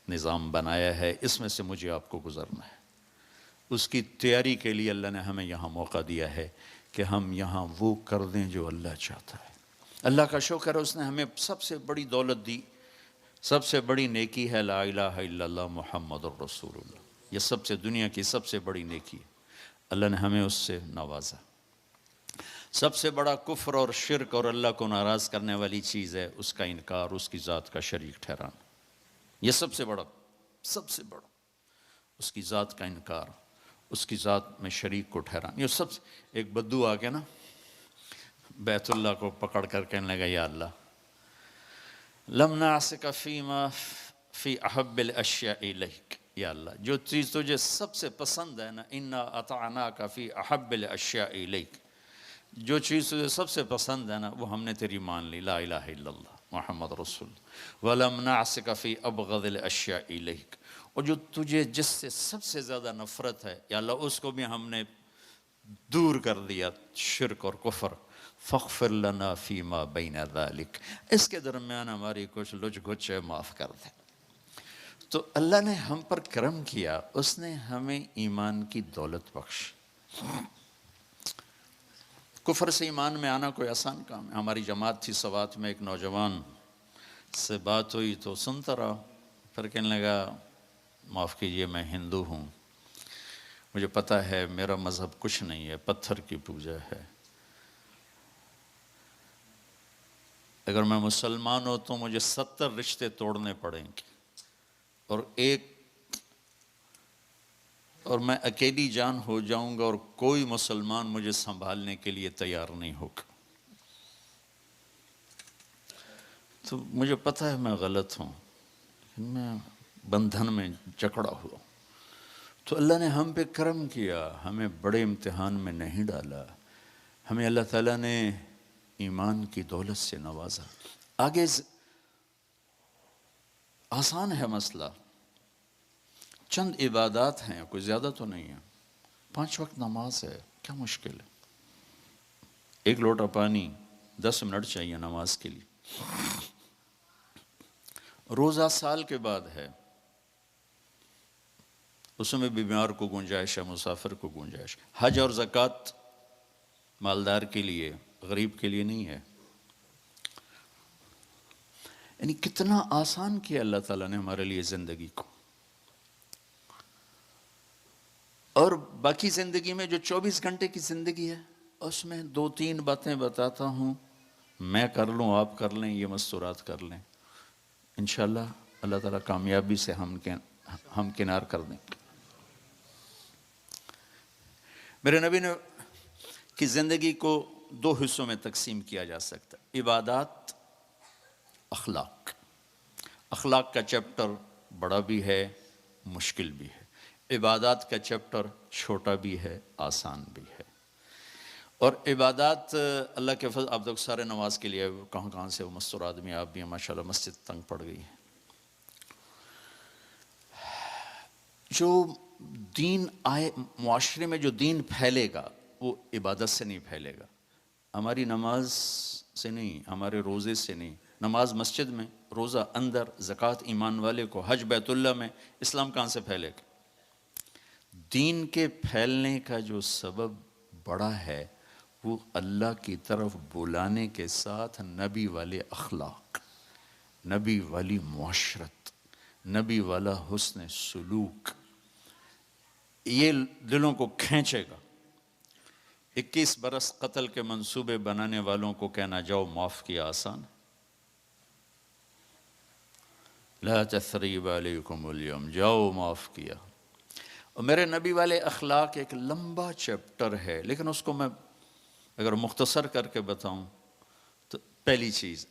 نظام بنایا ہے، اس میں سے مجھے آپ کو گزرنا ہے۔ اس کی تیاری کے لیے اللہ نے ہمیں یہاں موقع دیا ہے کہ ہم یہاں وہ کر دیں جو اللہ چاہتا ہے۔ اللہ کا شکر ہے اس نے ہمیں سب سے بڑی دولت دی، سب سے بڑی نیکی ہے لا الہ الا اللہ محمد الرسول اللہ، یہ سب سے دنیا کی سب سے بڑی نیکی ہے، اللہ نے ہمیں اس سے نوازا۔ سب سے بڑا کفر اور شرک اور اللہ کو ناراض کرنے والی چیز ہے اس کا انکار، اس کی ذات کا شریک ٹھہرانا، یہ سب سے بڑا اس کی ذات کا انکار، اس کی ذات میں شریک کو ٹھہرانا۔ یہ سب سے ایک بدو آ کے نا بیت اللہ کو پکڑ کر کہنے لگا یا اللہ لم نعصک فیما فی احب الاشیاء الیک، یا اللہ جو چیز تجھے سب سے پسند ہے نا، انا اطعناک فی احب الاشیاء الیک، جو چیز تجھے سب سے پسند ہے نا وہ ہم نے تیری مان لی، لا الہ الا اللہ محمد رسول اللہ، ولم نعصک فی ابغض الاشیاء الیک، اور جو تجھے جس سے سب سے زیادہ نفرت ہے یا اللہ اس کو بھی ہم نے دور کر دیا، شرک اور کفر، فاغفر لنا فیما بین ذالک، اس کے درمیان ہماری کچھ لچ گچ ہے معاف کر دے۔ تو اللہ نے ہم پر کرم کیا، اس نے ہمیں ایمان کی دولت بخش۔ کفر سے ایمان میں آنا کوئی آسان کام ہے۔ ہماری جماعت تھی سوات میں، ایک نوجوان سے بات ہوئی تو سنتا رہا، پھر کہنے لگا معاف کیجئے میں ہندو ہوں، مجھے پتہ ہے میرا مذہب کچھ نہیں ہے، پتھر کی پوجا ہے، اگر میں مسلمان ہوں تو مجھے 70 رشتے توڑنے پڑیں گے، اور میں اکیلی جان ہو جاؤں گا اور کوئی مسلمان مجھے سنبھالنے کے لیے تیار نہیں ہوگا۔ تو مجھے پتہ ہے میں غلط ہوں، لیکن میں بندھن میں جکڑا ہوا۔ تو اللہ نے ہم پہ کرم کیا، ہمیں بڑے امتحان میں نہیں ڈالا، ہمیں اللہ تعالیٰ نے ایمان کی دولت سے نوازا۔ آگے آسان ہے مسئلہ، چند عبادات ہیں، کوئی زیادہ تو نہیں ہے، 5 وقت نماز ہے، کیا مشکل ہے، 1 لوٹا پانی 10 منٹ چاہیے نماز کے لیے، روزہ سال کے بعد ہے، اس میں بیمار کو گنجائش ہے، مسافر کو گنجائش، حج اور زکوٰۃ مالدار کے لیے، غریب کے لیے نہیں ہے۔ یعنی کتنا آسان کیا اللہ تعالیٰ نے ہمارے لیے زندگی کو۔ اور باقی زندگی میں جو 24 گھنٹے کی زندگی ہے اس میں 2-3 باتیں بتاتا ہوں، میں کر لوں آپ کر لیں، یہ مستورات کر لیں، انشاءاللہ اللہ تعالیٰ کامیابی سے ہم کنار کر دیں۔ میرے نبی نے کی زندگی کو 2 حصوں میں تقسیم کیا جا سکتا ہے، عبادات، اخلاق۔ اخلاق کا چیپٹر بڑا بھی ہے، مشکل بھی ہے، عبادات کا چیپٹر چھوٹا بھی ہے، آسان بھی ہے۔ اور عبادات اللہ کے فضل، آپ لوگ سارے نماز کے لیے کہاں کہاں سے وہ مستور آدمی، آپ بھی ہیں ماشاءاللہ، مسجد تنگ پڑ گئی ہے۔ جو دین آئے معاشرے میں، جو دین پھیلے گا وہ عبادت سے نہیں پھیلے گا، ہماری نماز سے نہیں، ہمارے روزے سے نہیں، نماز مسجد میں، روزہ اندر، زکوٰۃ ایمان والے کو، حج بیت اللہ میں، اسلام کہاں سے پھیلے گا؟ دین کے پھیلنے کا جو سبب بڑا ہے وہ اللہ کی طرف بلانے کے ساتھ نبی والے اخلاق، نبی والی معاشرت، نبی والا حسن سلوک، یہ دلوں کو کھینچے گا۔ 21 برس قتل کے منصوبے بنانے والوں کو کہنا جاؤ معاف کیا آسان، لا تثریب علیکم اليوم، جاؤ معاف کیا۔ اور میرے نبی والے اخلاق ایک لمبا چیپٹر ہے، لیکن اس کو میں اگر مختصر کر کے بتاؤں تو پہلی چیز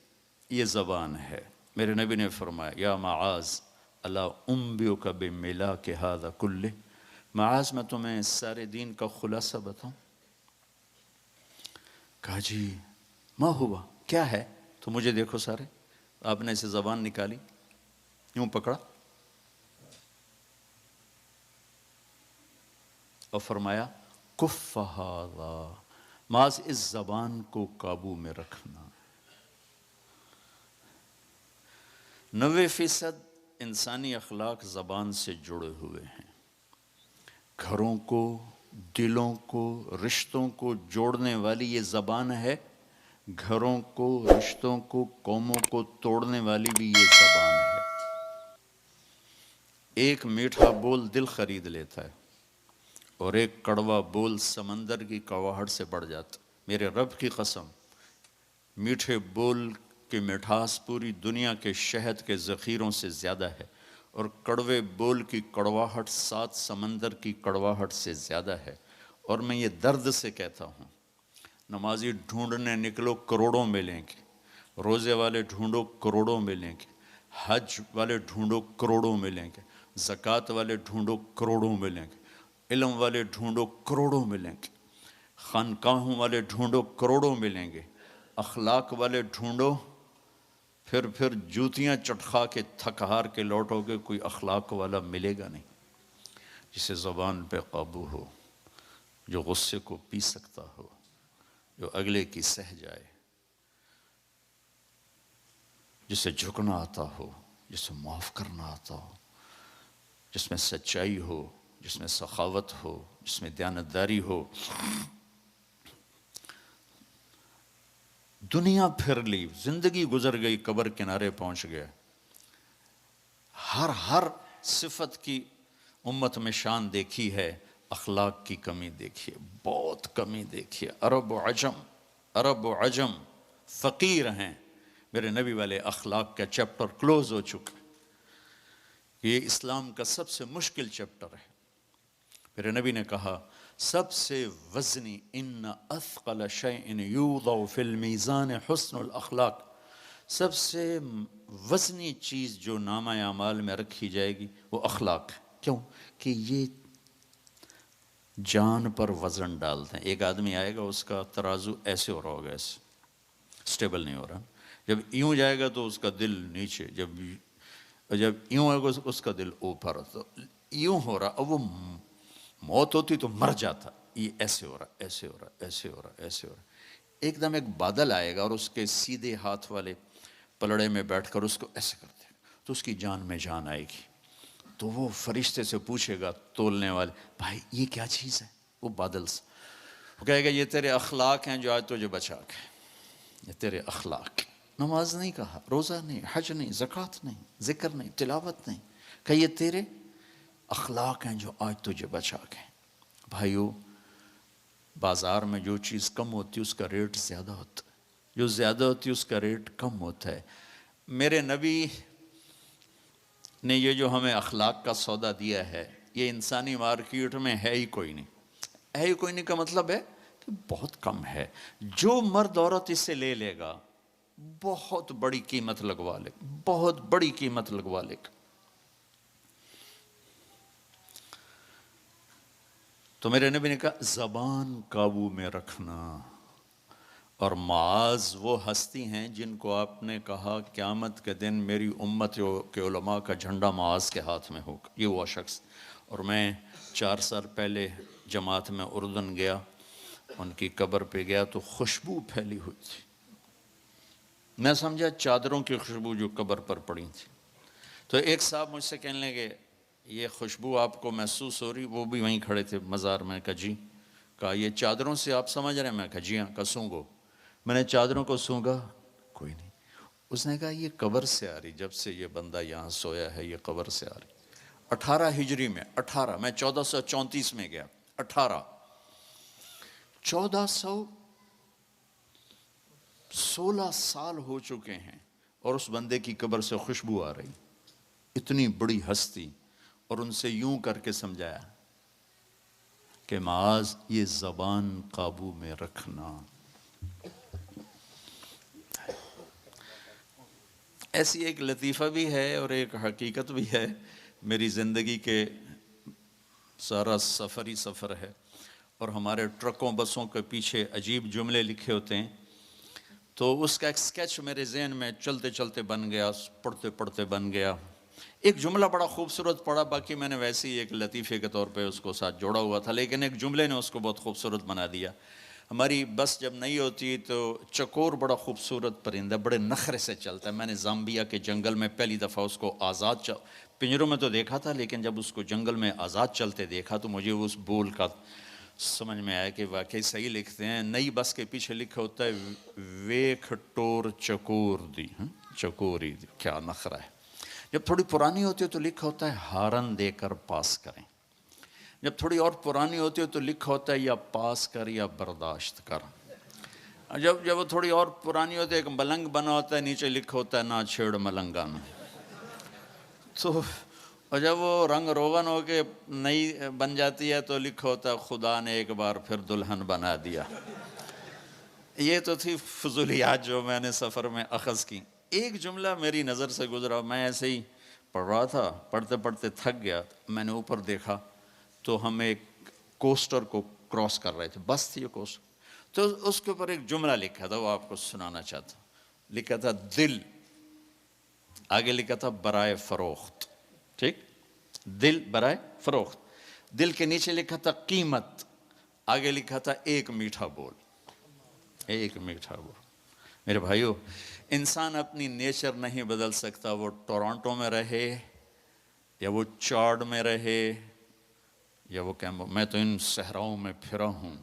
یہ زبان ہے۔ میرے نبی نے فرمایا یا معاذ الا انبئک بملاک ھذا کلہ، معاذ میں تمہیں سارے دین کا خلاصہ بتاؤں؟ کہا جی ما ہوا، کیا ہے؟ تو مجھے دیکھو سارے، آپ نے اسے زبان نکالی، یوں پکڑا اور فرمایا کف ھذا، معاذ اس زبان کو قابو میں رکھنا۔ 90% انسانی اخلاق زبان سے جڑے ہوئے ہیں، گھروں کو، دلوں کو، رشتوں کو جوڑنے والی یہ زبان ہے، گھروں کو، رشتوں کو، قوموں کو توڑنے والی بھی یہ زبان ہے۔ ایک میٹھا بول دل خرید لیتا ہے اور ایک کڑوا بول سمندر کی کڑواہٹ سے بڑھ جاتا۔ میرے رب کی قسم، میٹھے بول کی مٹھاس پوری دنیا کے شہد کے ذخیروں سے زیادہ ہے، اور کڑوے بول کی کڑواہٹ 7 سمندر کی کڑواہٹ سے زیادہ ہے۔ اور میں یہ درد سے کہتا ہوں، نمازی ڈھونڈنے نکلو کروڑوں ملیں گے، روزے والے ڈھونڈو کروڑوں ملیں گے، حج والے ڈھونڈو کروڑوں ملیں گے، زکوٰۃ والے ڈھونڈو کروڑوں ملیں گے، علم والے ڈھونڈو کروڑوں ملیں گے، خانقاہوں والے ڈھونڈو کروڑوں ملیں گے، اخلاق والے ڈھونڈو، پھر جوتیاں چٹخا کے تھک ہار کے لوٹو گے، کوئی اخلاق والا ملے گا نہیں، جسے زبان پہ قابو ہو، جو غصے کو پی سکتا ہو، جو اگلے کی سہ جائے، جسے جھکنا آتا ہو، جسے معاف کرنا آتا ہو، جس میں سچائی ہو، جس میں سخاوت ہو، جس میں دیانتداری ہو۔ دنیا پھر لی، زندگی گزر گئی، قبر کنارے پہنچ گیا، ہر صفت کی امت میں شان دیکھی ہے، اخلاق کی کمی دیکھی ہے، بہت کمی دیکھی ہے۔ عرب و عجم فقیر ہیں، میرے نبی والے اخلاق کا چیپٹر کلوز ہو چکا ہے۔ یہ اسلام کا سب سے مشکل چیپٹر ہے۔ میرے نبی نے کہا، سب سے وزنی ان اثقل شیء یوضع فی المیزان حسن الاخلاق، سب سے وزنی چیز جو نامہ اعمال میں رکھی جائے گی وہ اخلاق ہے۔ کیوں کہ یہ جان پر وزن ڈالتے ہیں۔ ایک آدمی آئے گا، اس کا ترازو ایسے ہو رہا ہوگا، ایسے سٹیبل نہیں ہو رہا، جب یوں جائے گا تو اس کا دل نیچے، جب یوں آئے گا اس کا دل اوپر، تو یوں ہو رہا، اب وہ موت ہوتی تو مر جاتا، یہ ایسے ہو رہا، ایسے ہو رہا، ایسے ہو رہا، ایسے ہو رہا۔ ایک دم ایک بادل آئے گا اور اس کے سیدھے ہاتھ والے پلڑے میں بیٹھ کر اس کو ایسے کرتے ہیں تو اس کی جان میں جان آئے گی۔ تو وہ فرشتے سے پوچھے گا تولنے والے، بھائی یہ کیا چیز ہے؟ وہ بادل سے وہ کہے گا، یہ تیرے اخلاق ہیں جو آج تجھے بچا کے، یہ تیرے اخلاق۔ نماز نہیں کہا، روزہ نہیں، حج نہیں، زکوٰۃ نہیں، ذکر نہیں، تلاوت نہیں، کہ یہ تیرے اخلاق ہیں جو آج تجھے بچا کے۔ بھائیو، بازار میں جو چیز کم ہوتی ہے اس کا ریٹ زیادہ ہوتا ہے، جو زیادہ ہوتی ہے اس کا ریٹ کم ہوتا ہے۔ میرے نبی نے یہ جو ہمیں اخلاق کا سودا دیا ہے، یہ انسانی مارکیٹ میں ہے ہی کوئی نہیں۔ ہے ہی کوئی نہیں کا مطلب ہے کہ بہت کم ہے۔ جو مرد عورت اس سے لے لے گا بہت بڑی قیمت لگوا لے، بہت بڑی قیمت لگوا لے گا۔ تو میرے نبی نے کہا، زبان قابو میں رکھنا۔ اور معاذ وہ ہستی ہیں جن کو آپ نے کہا قیامت کے دن میری امت کے علماء کا جھنڈا معاذ کے ہاتھ میں ہوگا، یہ وہ شخص۔ اور میں 4 سال پہلے جماعت میں اردن گیا، ان کی قبر پہ گیا تو خوشبو پھیلی ہوئی تھی، میں سمجھا چادروں کی خوشبو جو قبر پر پڑی تھی۔ تو ایک صاحب مجھ سے کہنے لگے، یہ خوشبو آپ کو محسوس ہو رہی؟ وہ بھی وہیں کھڑے تھے مزار میں۔ کہا جی۔ کہا یہ چادروں سے آپ سمجھ رہے ہیں؟ میں کہا جی ہاں۔ کہا سونگو۔ میں نے چادروں کو سونگا، کوئی نہیں۔ اس نے کہا یہ قبر سے آ رہی، جب سے یہ بندہ یہاں سویا ہے یہ قبر سے آ رہی۔ 18 ہجری میں، 18 میں 1434 میں گیا، 1416 سال ہو چکے ہیں اور اس بندے کی قبر سے خوشبو آ رہی، اتنی بڑی ہستی۔ اور ان سے یوں کر کے سمجھایا کہ معاذ یہ زبان قابو میں رکھنا۔ ایسی ایک لطیفہ بھی ہے اور ایک حقیقت بھی ہے، میری زندگی کے سارا سفر ہی سفر ہے، اور ہمارے ٹرکوں بسوں کے پیچھے عجیب جملے لکھے ہوتے ہیں، تو اس کا ایک سکیچ میرے ذہن میں چلتے چلتے بن گیا، پڑھتے پڑھتے بن گیا۔ ایک جملہ بڑا خوبصورت پڑا، باقی میں نے ویسے ہی ایک لطیفے کے طور پہ اس کو ساتھ جوڑا ہوا تھا، لیکن ایک جملے نے اس کو بہت خوبصورت بنا دیا۔ ہماری بس جب نہیں ہوتی تو چکور بڑا خوبصورت پرندہ، بڑے نخرے سے چلتا ہے۔ میں نے زامبیا کے جنگل میں پہلی دفعہ اس کو آزاد پنجروں میں تو دیکھا تھا، لیکن جب اس کو جنگل میں آزاد چلتے دیکھا تو مجھے اس بول کا سمجھ میں آیا کہ واقعی صحیح لکھتے ہیں. نئی بس کے پیچھے لکھا ہوتا ہے ویکھ ٹور چکور دی, چکوری دی. کیا نخرہ ہے. جب تھوڑی پرانی ہوتی ہے تو لکھا ہوتا ہے ہارن دے کر پاس کریں. جب تھوڑی اور پرانی ہوتی ہے تو لکھا ہوتا ہے یا پاس کر یا برداشت کر. جب وہ تھوڑی اور پرانی ہوتی ہے ایک ملنگ بنا ہوتا ہے, نیچے لکھا ہوتا ہے نہ چھیڑ ملنگان. تو اور جب وہ رنگ روغن ہو کے نئی بن جاتی ہے تو لکھا ہوتا ہے خدا نے ایک بار پھر دلہن بنا دیا. یہ تو تھی فضولیات جو میں نے سفر میں اخذ کی. ایک جملہ میری نظر سے گزرا, میں ایسے ہی پڑھ رہا تھا, پڑھتے پڑھتے تھک گیا. میں نے اوپر دیکھا تو ہم ایک کوسٹر کو کراس کر رہے تھے, بس تھی یہ کوسٹر. تو اس کے اوپر ایک جملہ لکھا تھا, وہ آپ کو سنانا چاہتا ہوں. لکھا تھا دل, آگے لکھا تھا برائے فروخت. ٹھیک, دل برائے فروخت. دل کے نیچے لکھا تھا قیمت, آگے لکھا تھا ایک میٹھا بول. ایک میٹھا بول. میرے بھائیو, انسان اپنی نیچر نہیں بدل سکتا, وہ ٹورانٹو میں رہے یا وہ چارڈ میں رہے یا وہ کیمبو. میں تو ان صحراؤں میں پھرا ہوں,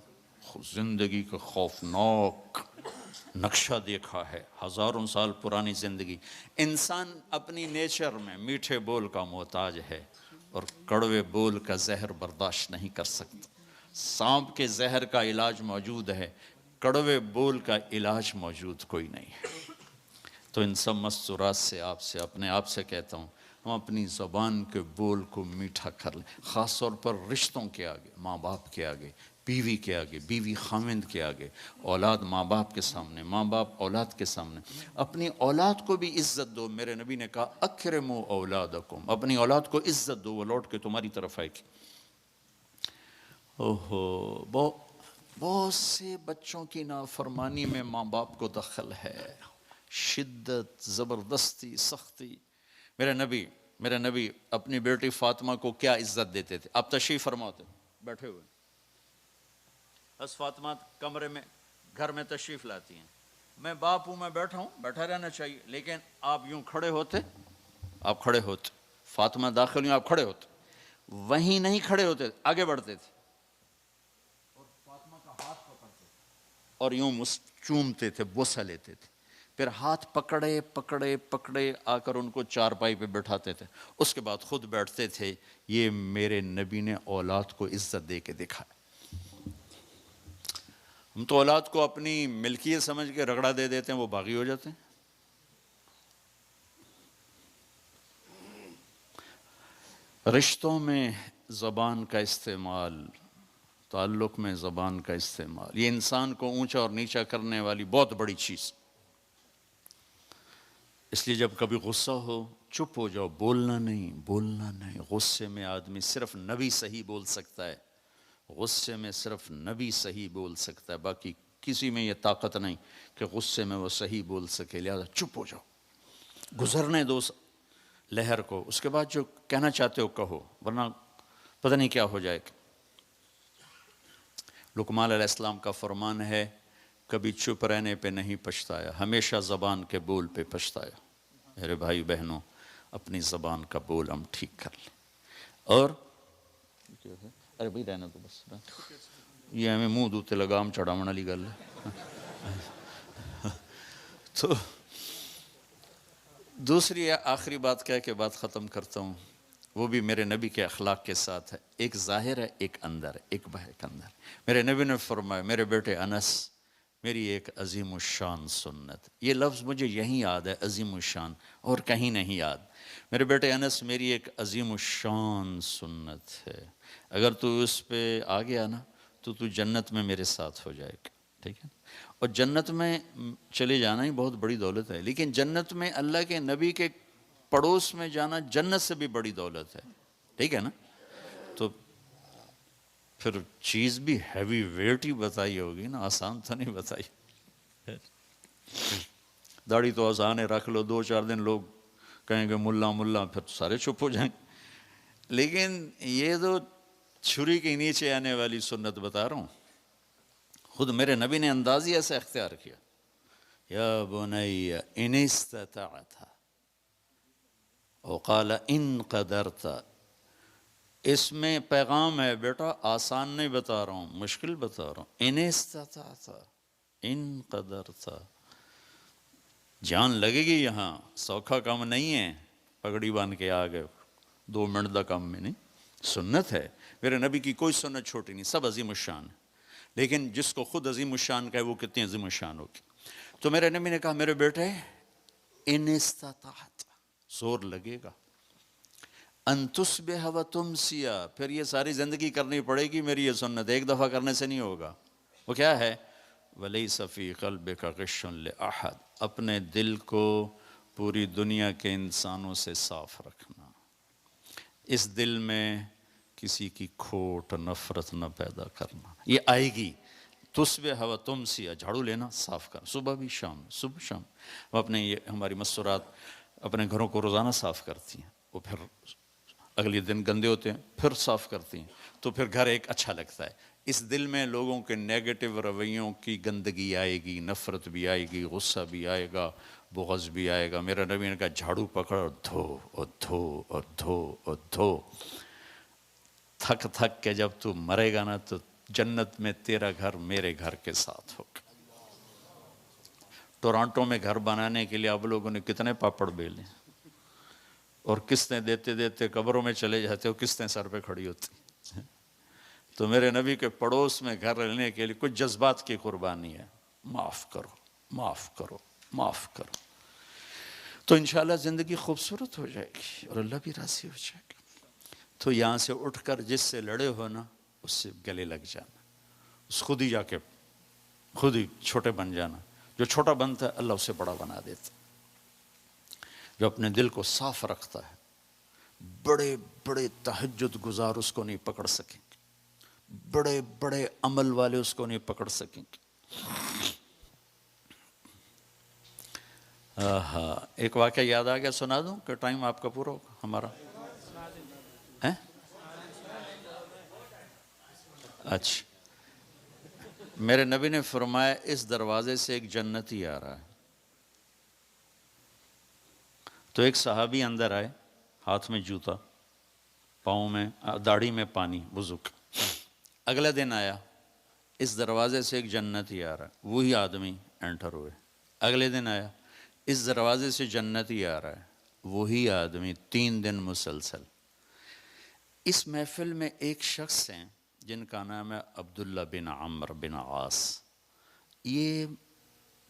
زندگی کا خوفناک نقشہ دیکھا ہے, ہزاروں سال پرانی زندگی. انسان اپنی نیچر میں میٹھے بول کا محتاج ہے اور کڑوے بول کا زہر برداشت نہیں کر سکتا. سانپ کے زہر کا علاج موجود ہے, کڑوے بول کا علاج موجود کوئی نہیں ہے. تو ان سب مستورات سے اپنے آپ سے کہتا ہوں, ہم اپنی زبان کے بول کو میٹھا کر لیں. خاص طور پر رشتوں کے آگے, ماں باپ کے آگے, بیوی کے آگے, بیوی خاوند کے آگے, اولاد ماں باپ کے سامنے, ماں باپ اولاد کے سامنے. اپنی اولاد کو بھی عزت دو. میرے نبی نے کہا اکرموا اولادکم, اپنی اولاد کو عزت دو, وہ لوٹ کے تمہاری طرف آئے گی. بہت سے بچوں کی نافرمانی میں ماں باپ کو دخل ہے, شدت, زبردستی, سختی. میرے نبی اپنی بیٹی فاطمہ کو کیا عزت دیتے تھے. آپ تشریف فرما ہوتے, بیٹھے ہوئے, بس فاطمہ کمرے میں گھر میں تشریف لاتی ہیں. میں باپ ہوں, میں بیٹھا ہوں, بیٹھا رہنا چاہیے, لیکن آپ یوں کھڑے ہوتے, آپ کھڑے ہوتے. فاطمہ داخل ہوئی, آپ کھڑے ہوتے, وہیں نہیں کھڑے ہوتے, آگے بڑھتے تھے اور فاطمہ کا ہاتھ پکڑتے اور یوں چومتے تھے, بوسہ لیتے تھے. پھر ہاتھ پکڑے پکڑے پکڑے آ کر ان کو چارپائی پہ بٹھاتے تھے. اس کے بعد خود بیٹھتے تھے. یہ میرے نبی نے اولاد کو عزت دے کے دکھایا. ہم تو اولاد کو اپنی ملکیت سمجھ کے رگڑا دے دیتے ہیں, وہ باغی ہو جاتے ہیں. رشتوں میں زبان کا استعمال, تعلق میں زبان کا استعمال, یہ انسان کو اونچا اور نیچا کرنے والی بہت بڑی چیز. اس لیے جب کبھی غصہ ہو چپ ہو جاؤ, بولنا نہیں, بولنا نہیں. غصے میں آدمی صرف نبی صحیح بول سکتا ہے, غصے میں صرف نبی صحیح بول سکتا ہے, باقی کسی میں یہ طاقت نہیں کہ غصے میں وہ صحیح بول سکے. لہذا چپ ہو جاؤ, گزرنے دو لہر کو, اس کے بعد جو کہنا چاہتے ہو کہو, ورنہ پتہ نہیں کیا ہو جائے گا. لقمان علیہ السلام کا فرمان ہے, کبھی چپ رہنے پہ نہیں پچھتایا, ہمیشہ زبان کے بول پہ پچھتایا. میرے بھائی بہنوں, اپنی زبان کا بول ہم ٹھیک کر لیں. اور ارے بھائی رہنا تو بس, یہ ہمیں منہ دوتے لگام چڑھاون والی گل ہے. تو دوسری آخری بات کہہ کے بات ختم کرتا ہوں, وہ بھی میرے نبی کے اخلاق کے ساتھ ہے. ایک ظاہر ہے, ایک اندر ہے, ایک باہر ایک اندر. میرے نبی نے فرمایا, میرے بیٹے انس, میری ایک عظیم الشان سنت. یہ لفظ مجھے یہیں یاد ہے, عظیم الشان, اور کہیں نہیں یاد. میرے بیٹے انس, میری ایک عظیم الشان سنت ہے, اگر تو اس پہ آ گیا نا تو جنت میں میرے ساتھ ہو جائے گا. ٹھیک ہے. اور جنت میں چلے جانا ہی بہت بڑی دولت ہے, لیکن جنت میں اللہ کے نبی کے پڑوس میں جانا جنت سے بھی بڑی دولت ہے. ٹھیک ہے نا. تو پھر چیز بھی ہیوی ویٹ ہی بتائی ہوگی نا, آسان تو نہیں بتائی. داڑھی تو آسان ہے, رکھ لو 2-4 دن, لوگ کہیں گے ملا ملا, پھر سارے چپ ہو جائیں. لیکن یہ تو چھری کے نیچے آنے والی سنت بتا رہا ہوں. خود میرے نبی نے انداز ہی ایسا اختیار کیا, یا بنی ان استطعت, وقال ان قدرت اس میں پیغام ہے بیٹا، آسان نہیں بتا رہا ہوں، مشکل بتا رہا ہوں. ان استطاعت، ان قدر تھا. جان لگے گی یہاں، سوکھا کام نہیں ہے پگڑی باندھ کے آ گئے 2 منٹ دا کام میں نہیں. سنت ہے، میرے نبی کی کوئی سنت چھوٹی نہیں، سب عظیم الشان ہے. لیکن جس کو خود عظیم الشان کا ہے وہ کتنی عظیم الشان ہوگی. تو میرے نبی نے کہا میرے بیٹے ان استطاعت، زور لگے گا، ان تصبح و تمسی، پھر یہ ساری زندگی کرنی پڑے گی میری یہ سنت، ایک دفعہ کرنے سے نہیں ہوگا. وہ کیا ہے؟ وَلَيْسَ فِي قَلْبِكَ غِشٌّ لِأَحَدٍ، اپنے دل کو پوری دنیا کے انسانوں سے صاف رکھنا، اس دل میں کسی کی کھوٹ نفرت نہ پیدا کرنا. یہ آئے گی. تصبح و تمسی، جھاڑو لینا، صاف کرنا، صبح بھی شام، صبح شام. وہ اپنے یہ ہماری مسورات اپنے گھروں کو روزانہ صاف کرتی ہیں، وہ پھر اگلے دن گندے ہوتے ہیں پھر صاف کرتی ہیں، تو پھر گھر ایک اچھا لگتا ہے. اس دل میں لوگوں کے نیگیٹو رویوں کی گندگی آئے گی، نفرت بھی آئے گی، غصہ بھی آئے گا، بغض بھی آئے گا. میرا نبی نے کہا جھاڑو پکڑ اور دھو اور دھو اور دھو اور دھو. تھک تھک کے جب تو مرے گا نا تو جنت میں تیرا گھر میرے گھر کے ساتھ ہوگا. ٹورانٹو میں گھر بنانے کے لیے آپ لوگوں نے کتنے پاپڑ بیلے، اور قسطیں دیتے دیتے قبروں میں چلے جاتے ہو، قسطیں سر پہ کھڑی ہوتی. تو میرے نبی کے پڑوس میں گھر لینے کے لیے کچھ جذبات کی قربانی ہے. معاف کرو، معاف کرو، معاف کرو، تو انشاءاللہ زندگی خوبصورت ہو جائے گی اور اللہ بھی راضی ہو جائے گا. تو یہاں سے اٹھ کر جس سے لڑے ہو نا اس سے گلے لگ جانا، اس خود ہی جا کے خود ہی چھوٹے بن جانا. جو چھوٹا بنتا ہے اللہ اسے بڑا بنا دیتا. جو اپنے دل کو صاف رکھتا ہے، بڑے بڑے تہجد گزار اس کو نہیں پکڑ سکیں گے، بڑے بڑے عمل والے اس کو نہیں پکڑ سکیں گے. ایک واقعہ یاد آ گیا، سنا دوں کہ ٹائم آپ کا پورا ہوگا ہمارا؟ اچھا، میرے نبی نے فرمایا اس دروازے سے ایک جنتی آ رہا ہے. تو ایک صحابی اندر آئے، ہاتھ میں جوتا، پاؤں میں داڑھی میں پانی، وضو. اگلا دن آیا، اس دروازے سے ایک جنتی آ رہا ہے، وہی آدمی انٹر ہوئے. اگلے دن آیا، اس دروازے سے جنتی آ رہا ہے، وہی آدمی 3 دن مسلسل. اس محفل میں ایک شخص ہیں جن کا نام ہے عبداللہ بن عمرو بن عاص. یہ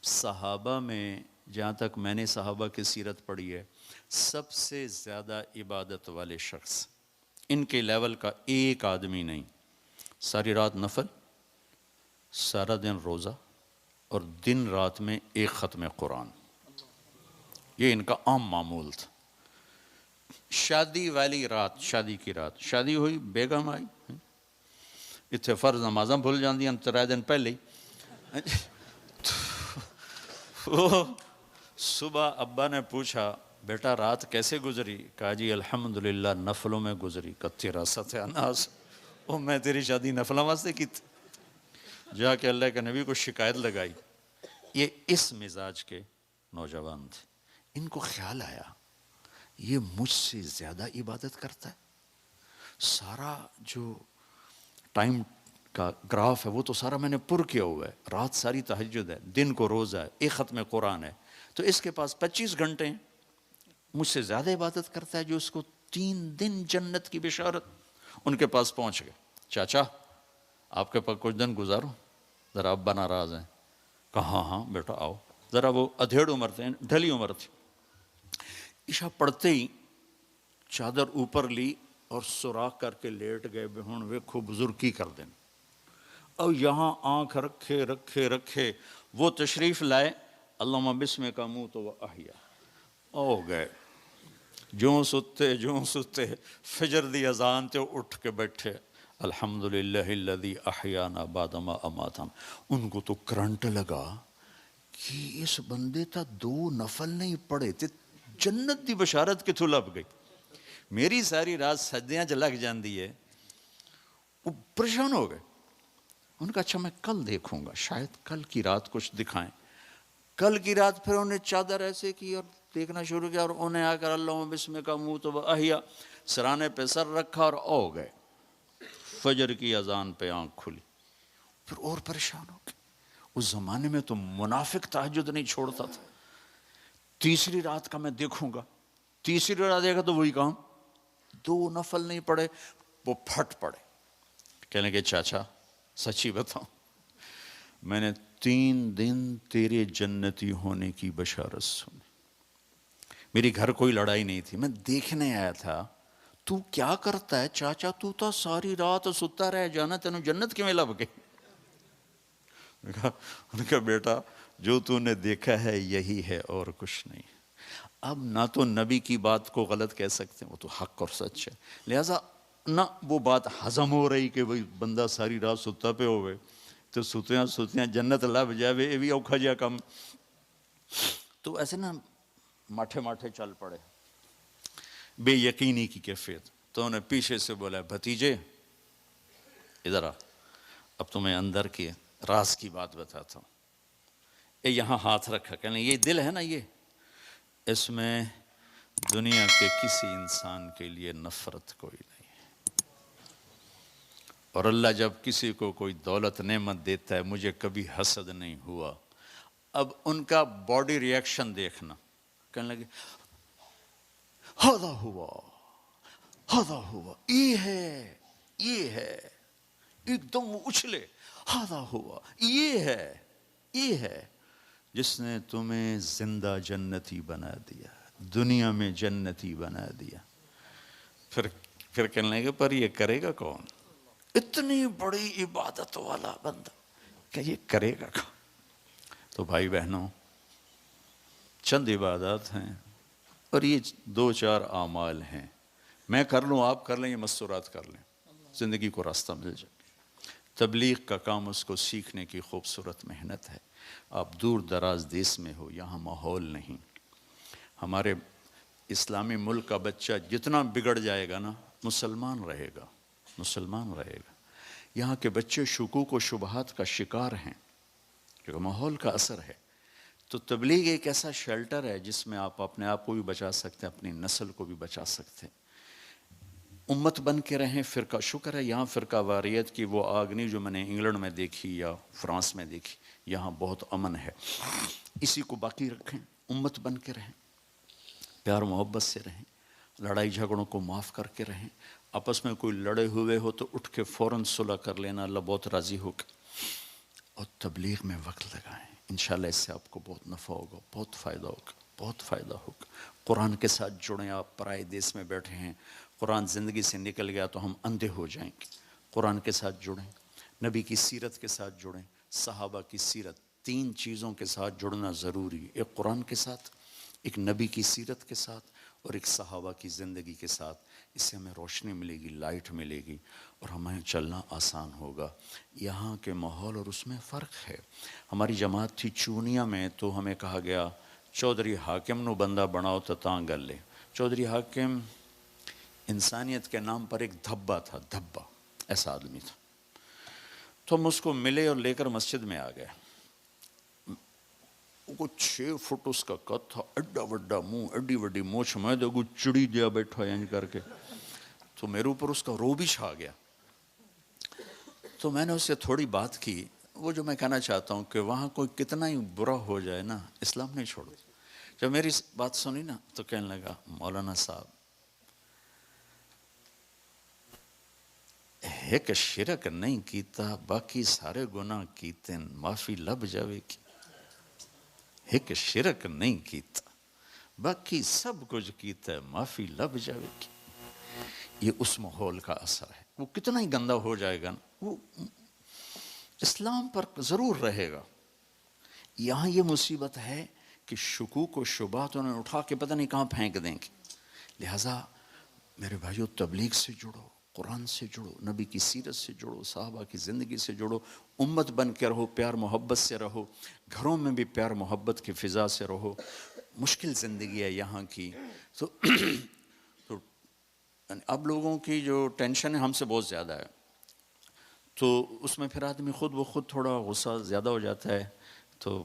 صحابہ میں، جہاں تک میں نے صحابہ کی سیرت پڑھی ہے، سب سے زیادہ عبادت والے شخص. ان کے لیول کا ایک آدمی نہیں. ساری رات نفل، سارا دن روزہ، اور دن رات میں ایک ختم قرآن. یہ ان کا عام معمول تھا. شادی والی رات، شادی کی رات، شادی ہوئی، بیگم آئی، اتنے فرض نمازاں بھول جاندیاں 3 دن پہلے ہی. صبح ابا نے پوچھا بیٹا رات کیسے گزری؟ کہا جی الحمدللہ نفلوں میں گزری. کہ تیرا ستیاناس، او میں تیری شادی نفلوں واسطے کی تھی. جا کے اللہ کے نبی کو شکایت لگائی. یہ اس مزاج کے نوجوان تھے. ان کو خیال آیا یہ مجھ سے زیادہ عبادت کرتا ہے. سارا جو ٹائم کا گراف ہے وہ تو سارا میں نے پر کیا ہوا ہے. رات ساری تہجد ہے، دن کو روزہ ہے، ایک ختم قرآن ہے، تو اس کے پاس 25 گھنٹے ہیں. مجھ سے زیادہ عبادت کرتا ہے جو اس کو 3 دن جنت کی بشارت. ان کے پاس پہنچ گئے. چاچا آپ کے پاس کچھ دن گزاروں؟ ذرا ابا ناراض ہیں. کہا ہاں بیٹا آؤ. ذرا وہ ادھیڑ عمر تھے، ڈھلی عمر تھی. عشاء پڑھتے ہی چادر اوپر لی اور سوراخ کر کے لیٹ گئے. ہن ویکھو بزرگی کر دیں. اور یہاں آنکھ رکھے رکھے رکھے وہ تشریف لائے، اللہم بسمک اموت و احیا. او گئے. جوں ستے فجر دی اذان تے اٹھ کے بیٹھے، الحمدللہ الذی احیانا بعد ما اماتنا. ان کو تو کرنٹ لگا کہ اس بندے تا 2 نفل نہیں پڑے تے جنت دی بشارت کتھوں لب گئی. میری ساری رات سجدیاں چ لگ جاندی ہے. وہ پریشان ہو گئے. ان کا اچھا میں کل دیکھوں گا، شاید کل کی رات کچھ دکھائیں. کل کی رات پھر انہیں چادر ایسے کی اور دیکھنا شروع کیا، اور انہیں آ کر اللہم بسمک اموت و احیا. سرانے پہ سر رکھا اور او گئے. فجر کی اذان پہ آنکھ کھلی. پھر اور پریشان ہو گئے. اس زمانے میں تو منافق تہجد نہیں چھوڑتا تھا. تیسری رات کا میں دیکھوں گا. تیسری رات دیکھا تو وہی کام, 2 نفل نہیں پڑے, وہ پھٹ پڑے. کہنے کہ چاچا سچی بتاؤں, میں نے 3 دن تیرے جنتی ہونے کی بشارت سنی. میری گھر کوئی لڑائی نہیں تھی, میں دیکھنے آیا تھا تو کیا کرتا ہے چاچا, تو تو ساری رات ستا رہ جانا, تینوں جنت کیوں لب گئی؟ انہوں نے کہا بیٹا جو تو نے دیکھا ہے یہی ہے اور کچھ نہیں. اب نہ تو نبی کی بات کو غلط کہہ سکتے ہیں, وہ تو حق اور سچ ہے, لہٰذا نہ وہ بات ہضم ہو رہی کہ بھئی بندہ ساری رات ستا پہ ہوئے تو ستیاں جنت لب جاوے, یہ بھی اوکھا جا کم. تو ایسے نا ماٹھے ماٹھے چل پڑے, بے یقینی کی کیفیت. تو انہیں پیچھے سے بولا بھتیجے ادھر آ, اب تمہیں اندر کی راز کی بات بتاتا ہوں. یہ یہاں ہاتھ رکھا, کہنے یہ دل ہے نا, یہ اس میں دنیا کے کسی انسان کے لیے نفرت کوئی نہیں ہے. اور اللہ جب کسی کو کوئی دولت نعمت دیتا ہے, مجھے کبھی حسد نہیں ہوا. اب ان کا باڈی ری ایکشن دیکھنا, کہنے لگے ہادا ہوا, یہ ہے, ایک دم اچھلے, ہادا ہوا, یہ ہے جس نے تمہیں زندہ جنتی بنا دیا, دنیا میں جنتی بنا دیا. پھر کہنے لگے پر یہ کرے گا کون؟ اتنی بڑی عبادت والا بندہ کہ یہ کرے گا کون؟ تو بھائی بہنوں, چند عبادات ہیں اور یہ 2-4 اعمال ہیں. میں کر لوں, آپ کر لیں, یہ مستورات کر لیں, زندگی کو راستہ مل جائے. تبلیغ کا کام اس کو سیکھنے کی خوبصورت محنت ہے. آپ دور دراز دیس میں ہو, یہاں ماحول نہیں. ہمارے اسلامی ملک کا بچہ جتنا بگڑ جائے گا نا, مسلمان رہے گا. یہاں کے بچے شکوک و شبہات کا شکار ہیں کیونکہ ماحول کا اثر ہے. تو تبلیغ ایک ایسا شیلٹر ہے جس میں آپ اپنے آپ کو بھی بچا سکتے ہیں, اپنی نسل کو بھی بچا سکتے ہیں. امت بن کے رہیں. فرقہ, شکر ہے یہاں فرقہ واریت کی وہ آگ نہیں جو میں نے انگلینڈ میں دیکھی یا فرانس میں دیکھی. یہاں بہت امن ہے. اسی کو باقی رکھیں, امت بن کے رہیں, پیار محبت سے رہیں, لڑائی جھگڑوں کو معاف کر کے رہیں. آپس میں کوئی لڑے ہوئے ہو تو اٹھ کے فوراً صلح کر لینا, اللہ بہت راضی ہوگا. اور تبلیغ میں وقت لگائیں, انشاءاللہ اس سے آپ کو بہت نفع ہوگا, بہت فائدہ ہوگا. قرآن کے ساتھ جڑیں. آپ پرائے دیس میں بیٹھے ہیں, قرآن زندگی سے نکل گیا تو ہم اندھے ہو جائیں گے. قرآن کے ساتھ جڑیں, نبی کی سیرت کے ساتھ جڑیں, صحابہ کی سیرت. 3 چیزوں کے ساتھ جڑنا ضروری ہے, ایک قرآن کے ساتھ, ایک نبی کی سیرت کے ساتھ, اور ایک صحابہ کی زندگی کے ساتھ. اس سے ہمیں روشنی ملے گی, لائٹ ملے گی, اور ہمیں چلنا آسان ہوگا. یہاں کے ماحول اور اس میں فرق ہے. ہماری جماعت تھی چونیا میں, تو ہمیں کہا گیا چودھری حاکم نو بندہ بناؤ تو تاں گل لے. چودھری حاکم انسانیت کے نام پر ایک دھبا تھا, دھبا ایسا آدمی تھا. تو ہم اس کو ملے اور لے کر مسجد میں آ گئے. وہ 6 فٹ اس کا قد تھا, ایڈا وڈا منہ, ایڈی وڈی موچھ, میں دیکھو چڑی دیا بیٹھا انج کر کے. تو میرے اوپر اس کا روب ہی چھا گیا. تو میں نے اس سے تھوڑی بات کی. وہ جو میں کہنا چاہتا ہوں کہ وہاں کوئی کتنا ہی برا ہو جائے نا, اسلام نہیں چھوڑو. جب میری بات سنی نا تو کہنے لگا مولانا صاحب ایک شرک نہیں کیتا, باقی سارے گناہ کیتے, معافی لب جاوے کی. ایک شرک نہیں کیتا, باقی سب کچھ کیتا ہے, معافی لب جاوے کی. یہ اس ماحول کا اثر ہے. وہ کتنا ہی گندا ہو جائے گا نا, وہ اسلام پر ضرور رہے گا. یہاں یہ مصیبت ہے کہ شکوک و شبہات انہیں اٹھا کے پتہ نہیں کہاں پھینک دیں گے. لہٰذا میرے بھائیو, تبلیغ سے جڑو, قرآن سے جڑو, نبی کی سیرت سے جڑو, صحابہ کی زندگی سے جڑو, امت بن کے رہو, پیار محبت سے رہو, گھروں میں بھی پیار محبت کی فضا سے رہو. مشکل زندگی ہے یہاں کی. تو اب لوگوں کی جو ٹینشن ہے ہم سے بہت زیادہ ہے, تو اس میں پھر آدمی خود تھوڑا غصہ زیادہ ہو جاتا ہے. تو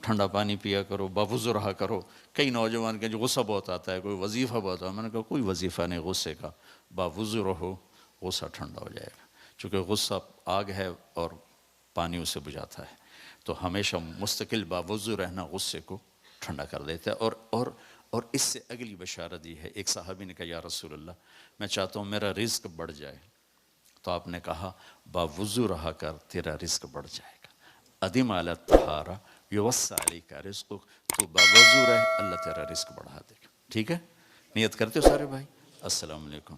ٹھنڈا پانی پیا کرو، باوضو رہا کرو. کئی نوجوان کے جو غصہ بہت آتا ہے، کوئی وظیفہ بہت آتا ہے. میں نے کہا کوئی وظیفہ نہیں غصے کا، باوضو رہو، غصہ ٹھنڈا ہو جائے گا. چونکہ غصہ آگ ہے اور پانی اسے بجھاتا ہے. تو ہمیشہ مستقل باوضو رہنا غصے کو ٹھنڈا کر دیتا ہے. اور اس سے اگلی بشارت یہ ہے، ایک صحابی نے کہا یا رسول اللہ میں چاہتا ہوں میرا رزق بڑھ جائے. تو آپ نے کہا باوضو رہا کر، تیرا رزق بڑھ جائے گا. ادم علی الطہارہ یوسع علیک رزقک، تو باوضو رہ، اللہ تیرا رزق بڑھا دے گا. ٹھیک ہے، نیت کرتے ہو سارے بھائی؟ السلام علیکم.